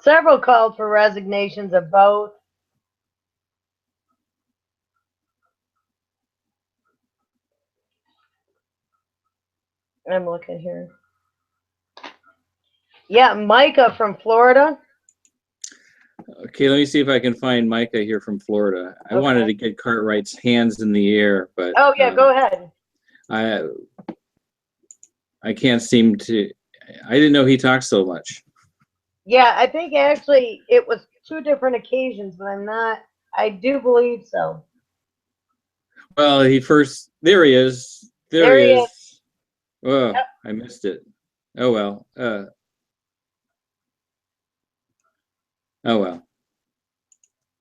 several called for resignations of both. I'm looking here. Yeah, Micah from Florida. Okay, let me see if I can find Micah here from Florida. I wanted to get Cartwright's hands in the air, but oh yeah, go ahead. I can't seem to. I didn't know he talked so much. Yeah, I think actually it was 2 different occasions, but I'm not. I do believe so. Well, there he is. There he is. Oh, yep. I missed it. Oh well. Oh well.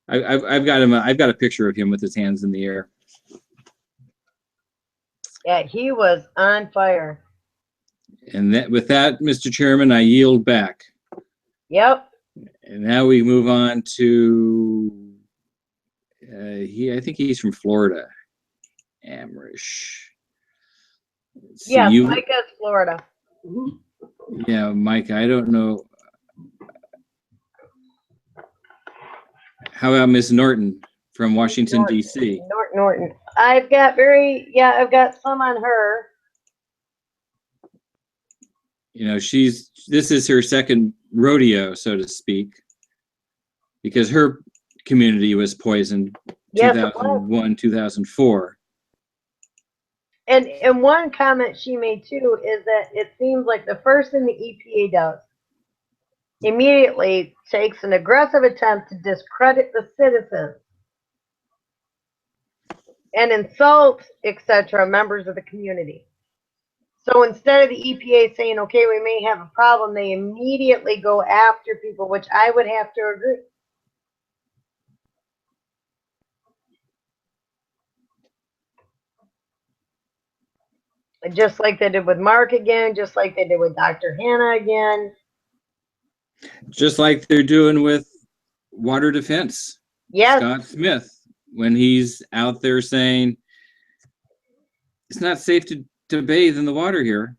I've got him. I've got a picture of him with his hands in the air. Yeah, he was on fire. And with that, Mr. Chairman, I yield back. Yep. And now we move on to I think he's from Florida. Amrish. Yeah, Micah's Florida. Yeah, Mike, I don't know. How about Miss Norton from Washington, D.C.? Norton. I've got some on her. You know, this is her second rodeo, so to speak, because her community was poisoned 2001, 2004. And one comment she made too is that it seems like the first thing the EPA does immediately takes an aggressive attempt to discredit the citizens and insult, etc., members of the community. So instead of the EPA saying, okay, we may have a problem, they immediately go after people, which I would have to agree. Just like they did with Mark again, just like they did with Dr. Hannah again. Just like they're doing with water defense. Yes. Scott Smith, when he's out there saying it's not safe to to bathe in the water here.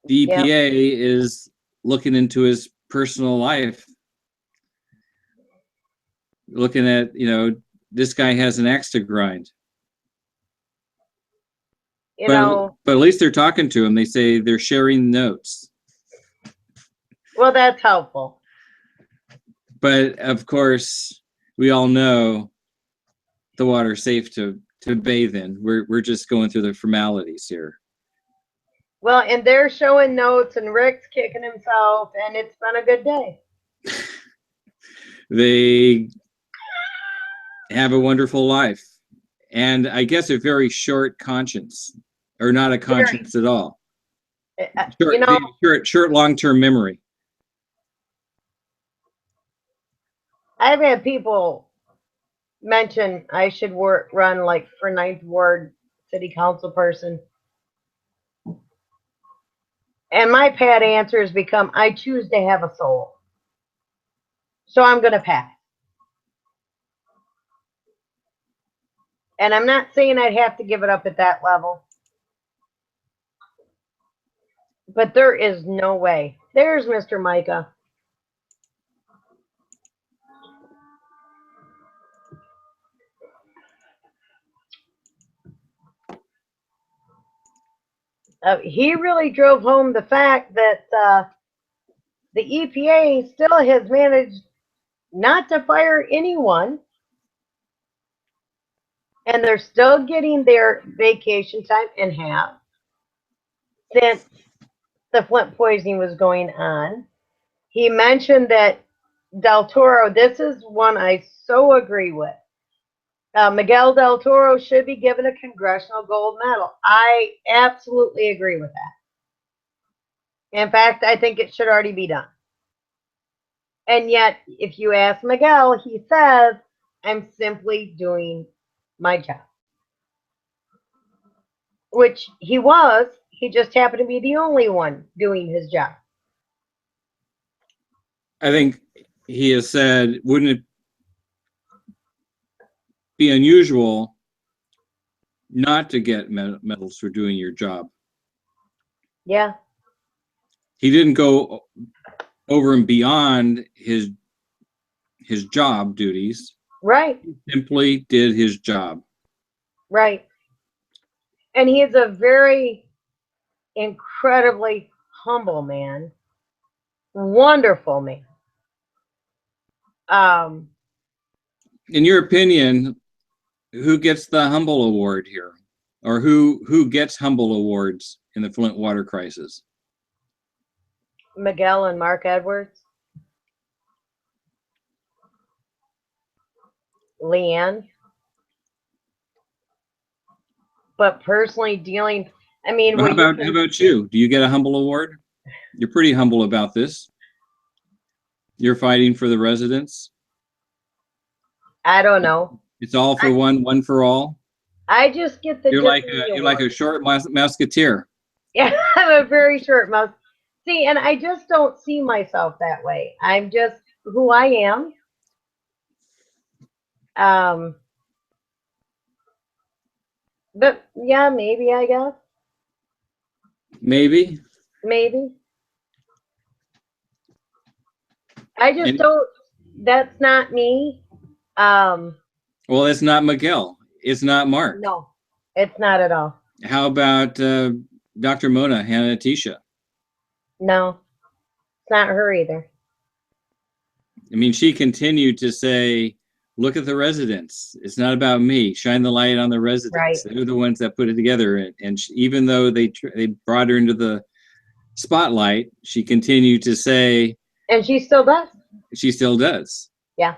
The Yep. EPA is looking into his personal life, looking at, this guy has an axe to grind. But at least they're talking to him. They say they're sharing notes. Well, that's helpful. But of course, we all know the water's safe to bathe in. We're just going through the formalities here. Well, and they're showing notes, and Rick's kicking himself, and it's been a good day. They have a wonderful life, and I guess a very short conscience, or not a conscience at all. Short long-term memory. I've had people mention I should run like for 9th Ward City Council person. And my pat answer has become, I choose to have a soul. So I'm going to pass. And I'm not saying I'd have to give it up at that level. But there is no way. There's Mr. Micah. He really drove home the fact that the EPA still has managed not to fire anyone, and they're still getting their vacation time and have since the Flint poisoning was going on. He mentioned that Del Toro, this is one I so agree with. Miguel Del Toro should be given a Congressional Gold Medal. I absolutely agree with that. In fact, I think it should already be done. And yet, if you ask Miguel, he says, I'm simply doing my job. Which he was. He just happened to be the only one doing his job. I think he has said, wouldn't it be unusual not to get medals for doing your job? Yeah. He didn't go over and beyond his job duties. Right. He simply did his job. Right. And he is a very incredibly humble man. Wonderful man. In your opinion, who gets the Humble Award here? Or who gets Humble Awards in the Flint water crisis? Miguel and Mark Edwards. Leanne. But personally dealing, I mean, Well, how about you? Do you get a Humble Award? You're pretty humble about this. You're fighting for the residents. I don't know. It's all for one for all. I just get the. You're like a short musketeer. Yeah, I'm a very short mouth. See, and I just don't see myself that way. I'm just who I am. But yeah, maybe, I guess. Maybe. I just don't. That's not me. Well, it's not Miguel. It's not Mark. No, it's not at all. How about Dr. Mona Hanatisha? No, it's not her either. I mean, she continued to say, look at the residents. It's not about me. Shine the light on the residents. Right. They're the ones that put it together. And even though they brought her into the spotlight, she continued to say. And she still does. She still does. Yeah.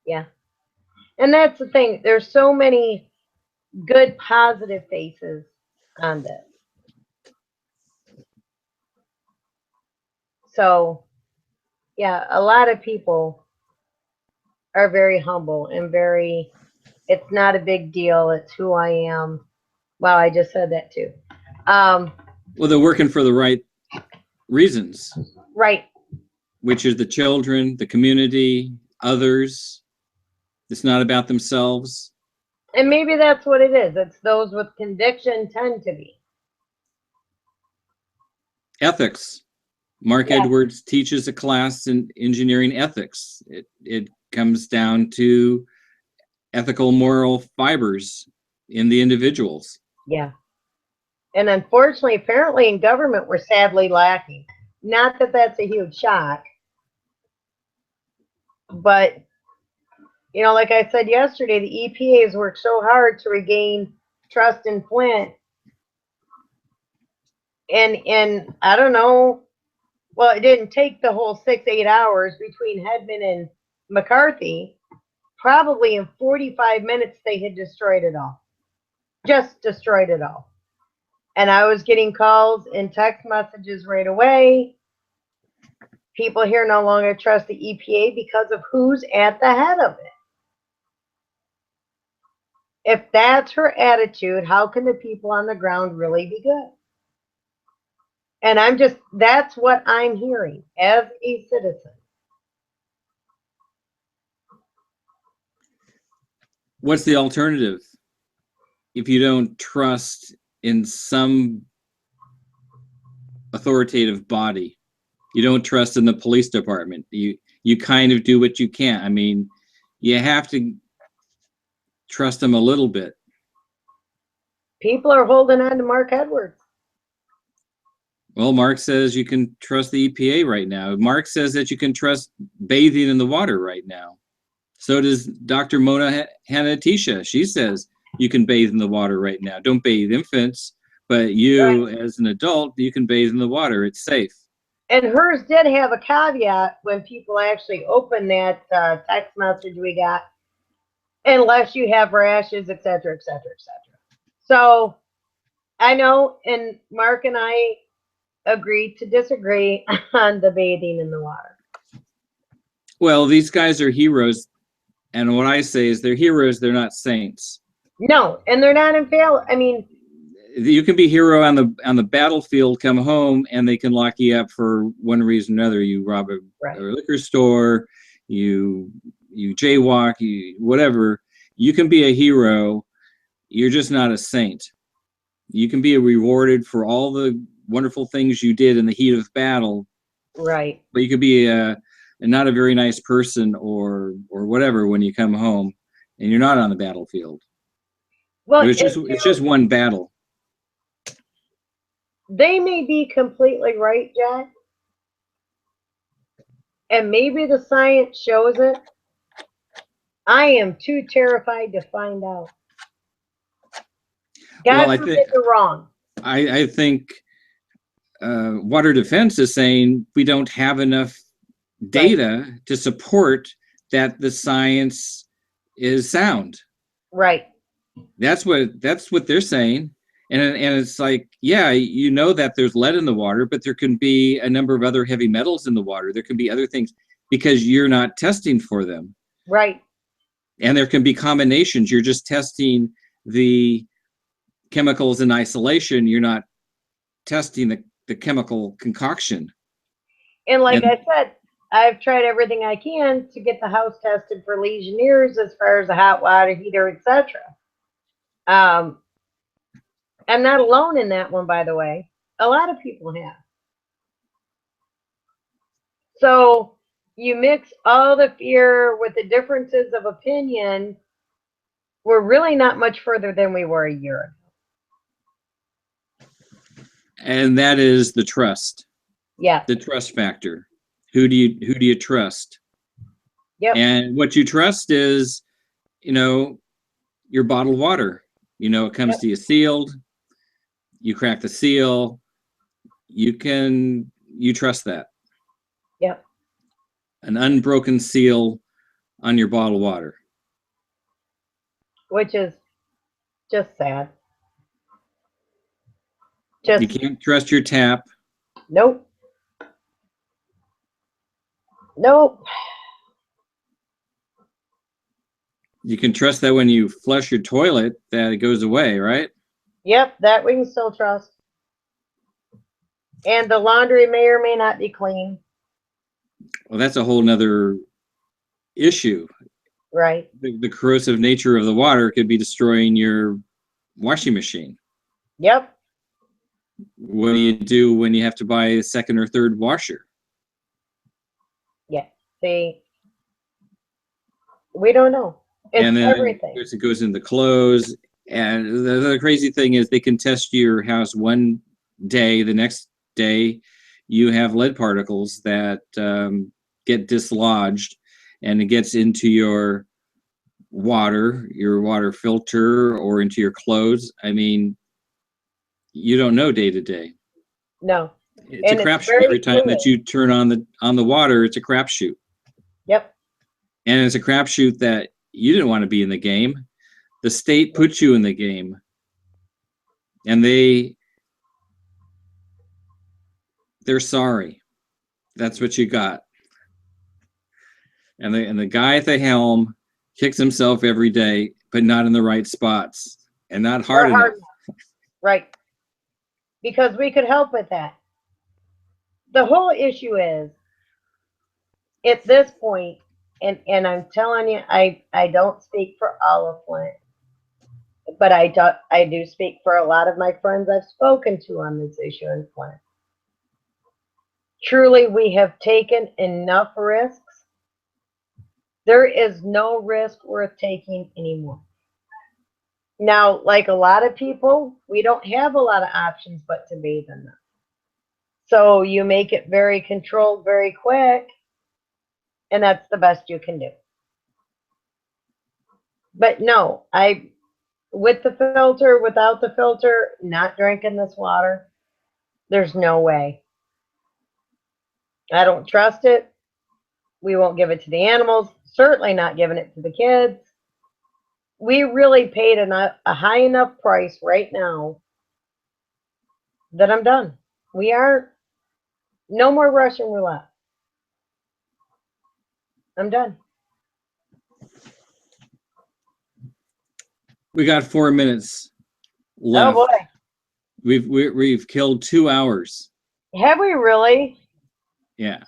Yeah. And that's the thing. There's so many good, positive faces on this. So, yeah, a lot of people are very humble and very, it's not a big deal. It's who I am. Wow, I just said that too. Well, they're working for the right reasons. Right. Which is the children, the community, others. It's not about themselves. And maybe that's what it is. It's those with conviction tend to be. Ethics. Mark Yeah. Edwards teaches a class in engineering ethics. It comes down to ethical moral fibers in the individuals. Yeah. And unfortunately, apparently in government, we're sadly lacking. Not that that's a huge shock, but, you know, like I said yesterday, the EPA has worked so hard to regain trust in Flint. And I don't know, well, it didn't take the whole 6, 8 hours between Hedman and McCarthy. Probably in 45 minutes, they had destroyed it all. Just destroyed it all. And I was getting calls and text messages right away. People here no longer trust the EPA because of who's at the head of it. If that's her attitude, how can the people on the ground really be good? And that's what I'm hearing as a citizen. What's the alternative? If you don't trust in some authoritative body, you don't trust in the police department, you kind of do what you can. I mean, you have to trust them a little bit. People are holding on to Mark Edwards. Well, Mark says you can trust the EPA right now. Mark says that you can trust bathing in the water right now. So does Dr. Mona Hanna-Attisha. She says you can bathe in the water right now. Don't bathe infants, but you, right, as an adult, you can bathe in the water. It's safe. And hers did have a caveat when people actually opened that text message we got, unless you have rashes, et cetera, et cetera, et cetera. So I know, and Mark and I agreed to disagree on the bathing in the water. Well, these guys are heroes. And what I say is they're heroes, they're not saints. No, and they're not infallible. I mean, you can be a hero on the battlefield, come home, and they can lock you up for one reason or another. You rob a liquor store, you jaywalk, whatever. You can be a hero. You're just not a saint. You can be rewarded for all the wonderful things you did in the heat of battle. Right. But you could be not a very nice person or whatever when you come home and you're not on the battlefield. Well, but it's just one battle. They may be completely right, Jack. And maybe the science shows it. I am too terrified to find out. God forbid they're wrong. I think Water Defense is saying we don't have enough data to support that the science is sound. Right. That's what they're saying. And it's like, yeah, you know that there's lead in the water, but there can be a number of other heavy metals in the water. There can be other things because you're not testing for them. Right. And there can be combinations. You're just testing the chemicals in isolation. You're not testing the chemical concoction. And I said, I've tried everything I can to get the house tested for Legionnaires as far as a hot water heater, etc. I'm not alone in that one, by the way. A lot of people have. So you mix all the fear with the differences of opinion. We're really not much further than we were a year ago. And that is the trust. Yeah. The trust factor. Who do you trust? Yep. And what you trust is, your bottled water. It comes to you sealed. You crack the seal. You trust that. Yep. An unbroken seal on your bottled water. Which is just sad. You can't trust your tap. Nope. Nope. You can trust that when you flush your toilet that it goes away, right? Yep, that we can still trust. And the laundry may or may not be clean. Well, that's a whole nother issue. Right. The corrosive nature of the water could be destroying your washing machine. Yep. What do you do when you have to buy a second or third washer? Yeah. See, we don't know. It's And then everything. it goes into clothes. And the crazy thing is they can test your house one day, the next day you have lead particles that get dislodged, and it gets into your water filter, or into your clothes. I mean, you don't know day to day. No. It's And a it's crapshoot. very Every time that fluid. you turn on the water, it's a crapshoot. Yep. And it's a crapshoot that you didn't want to be in the game. The state put you in the game, and they're sorry. That's what you got. And the guy at the helm kicks himself every day, but not in the right spots and not hard enough. Right. Because we could help with that. The whole issue is, at this point, and I'm telling you, I don't speak for all of Flint, but I do speak for a lot of my friends I've spoken to on this issue in Flint. Truly, we have taken enough risks. There is no risk worth taking anymore. Now, like a lot of people, we don't have a lot of options but to bathe in them. So you make it very controlled, very quick, and that's the best you can do. But no, with the filter, without the filter, not drinking this water, there's no way. I don't trust it. We won't give it to the animals, certainly not giving it to the kids. We really paid a high enough price right now that I'm done. We are no more Russian roulette. I'm done. We got 4 minutes Oh left. boy. We've killed 2 hours. Have we really? Yeah.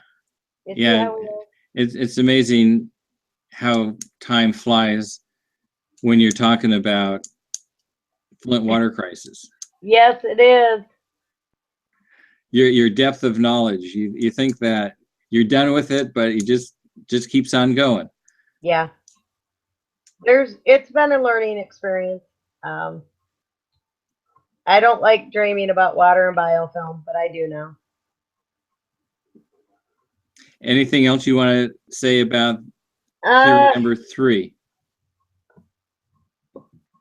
You see Yeah. how we are? It's amazing how time flies when you're talking about Flint water crisis. Yes, it is. Your depth of knowledge. You think that you're done with it, but it just keeps on going. Yeah. It's been a learning experience. I don't like dreaming about water and biofilm, but I do now. Anything else you want to say about theory number 3?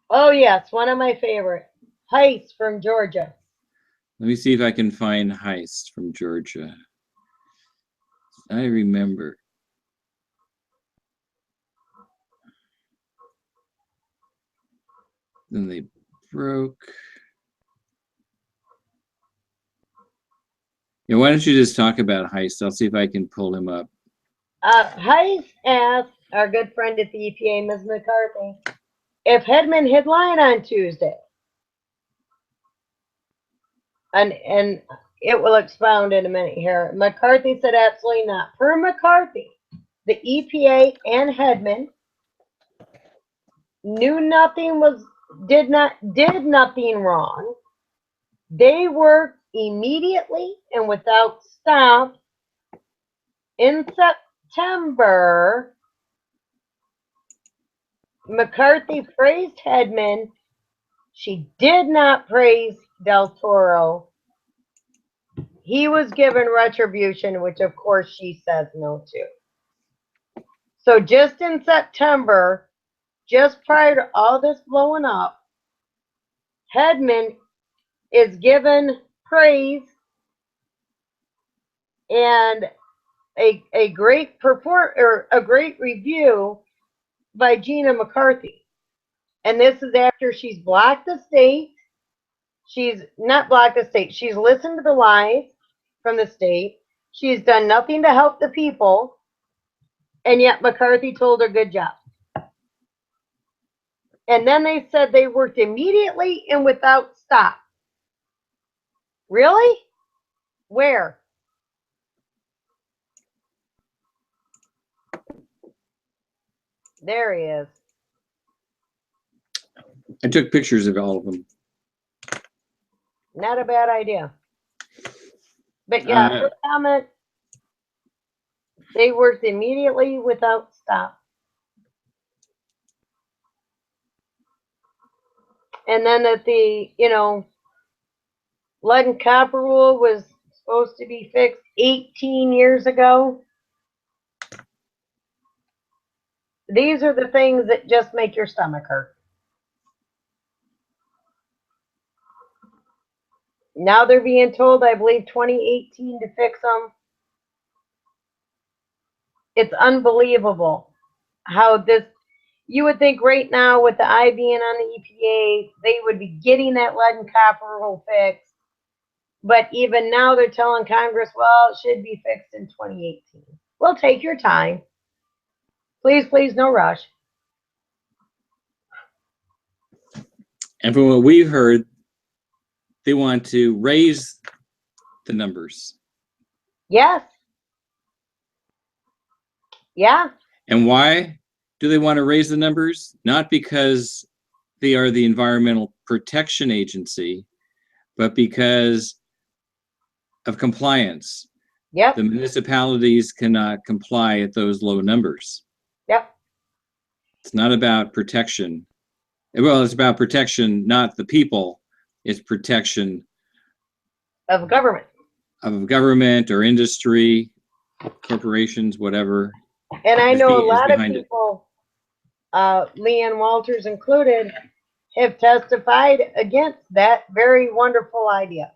Oh yes, one of my favorite. Heist from Georgia. Let me see if I can find Heist from Georgia. I remember. Then they broke. Yeah, why don't you just talk about Heist? I'll see if I can pull him up. Heist asked our good friend at the EPA, Ms. McCarthy, if Hedman had lied on Tuesday. And it will expound in a minute here. McCarthy said absolutely not. Per McCarthy, the EPA and Hedman did nothing wrong. They worked immediately and without stop. In September, McCarthy praised Hedman. She did not praise Del Toro. He was given retribution, which of course she says no to. So just in September, just prior to all this blowing up, Hedman is given praise and a great a great review by Gina McCarthy. And this is after she's blocked the state. She's not blocked the state. She's listened to the lies from the state. She's done nothing to help the people. And yet McCarthy told her good job. And then they said they worked immediately and without stop. Really? Where? There he is. I took pictures of all of them. Not a bad idea. But yeah, her comment, they worked immediately without stop. And then that the, lead and copper rule was supposed to be fixed 18 years ago. These are the things that just make your stomach hurt. Now they're being told, I believe, 2018 to fix them. It's unbelievable how this, you would think right now with the eye being on the EPA, they would be getting that lead and copper rule fixed. But even now they're telling Congress, well, it should be fixed in 2018. Well, take your time. Please, please, no rush. And from what we've heard, they want to raise the numbers. Yes. Yeah. And why do they want to raise the numbers? Not because they are the Environmental Protection Agency, but because of compliance. Yep. The municipalities cannot comply at those low numbers. Yep. It's not about protection. Well, it's about protection, not the people. It's protection Of government. of government or industry, corporations, whatever. And I know a lot of behind it. people, Leanne Walters included, have testified against that very wonderful idea.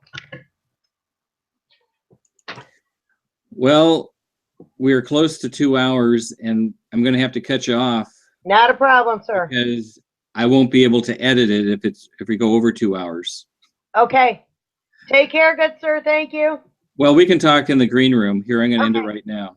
Well, we're close to 2 hours, and I'm going to have to cut you off Not a problem, sir. because I won't be able to edit it if we go over 2 hours. Okay. Take care, good sir. Thank you. Well, we can talk in the green room. Here, I'm going to end it Okay. right now.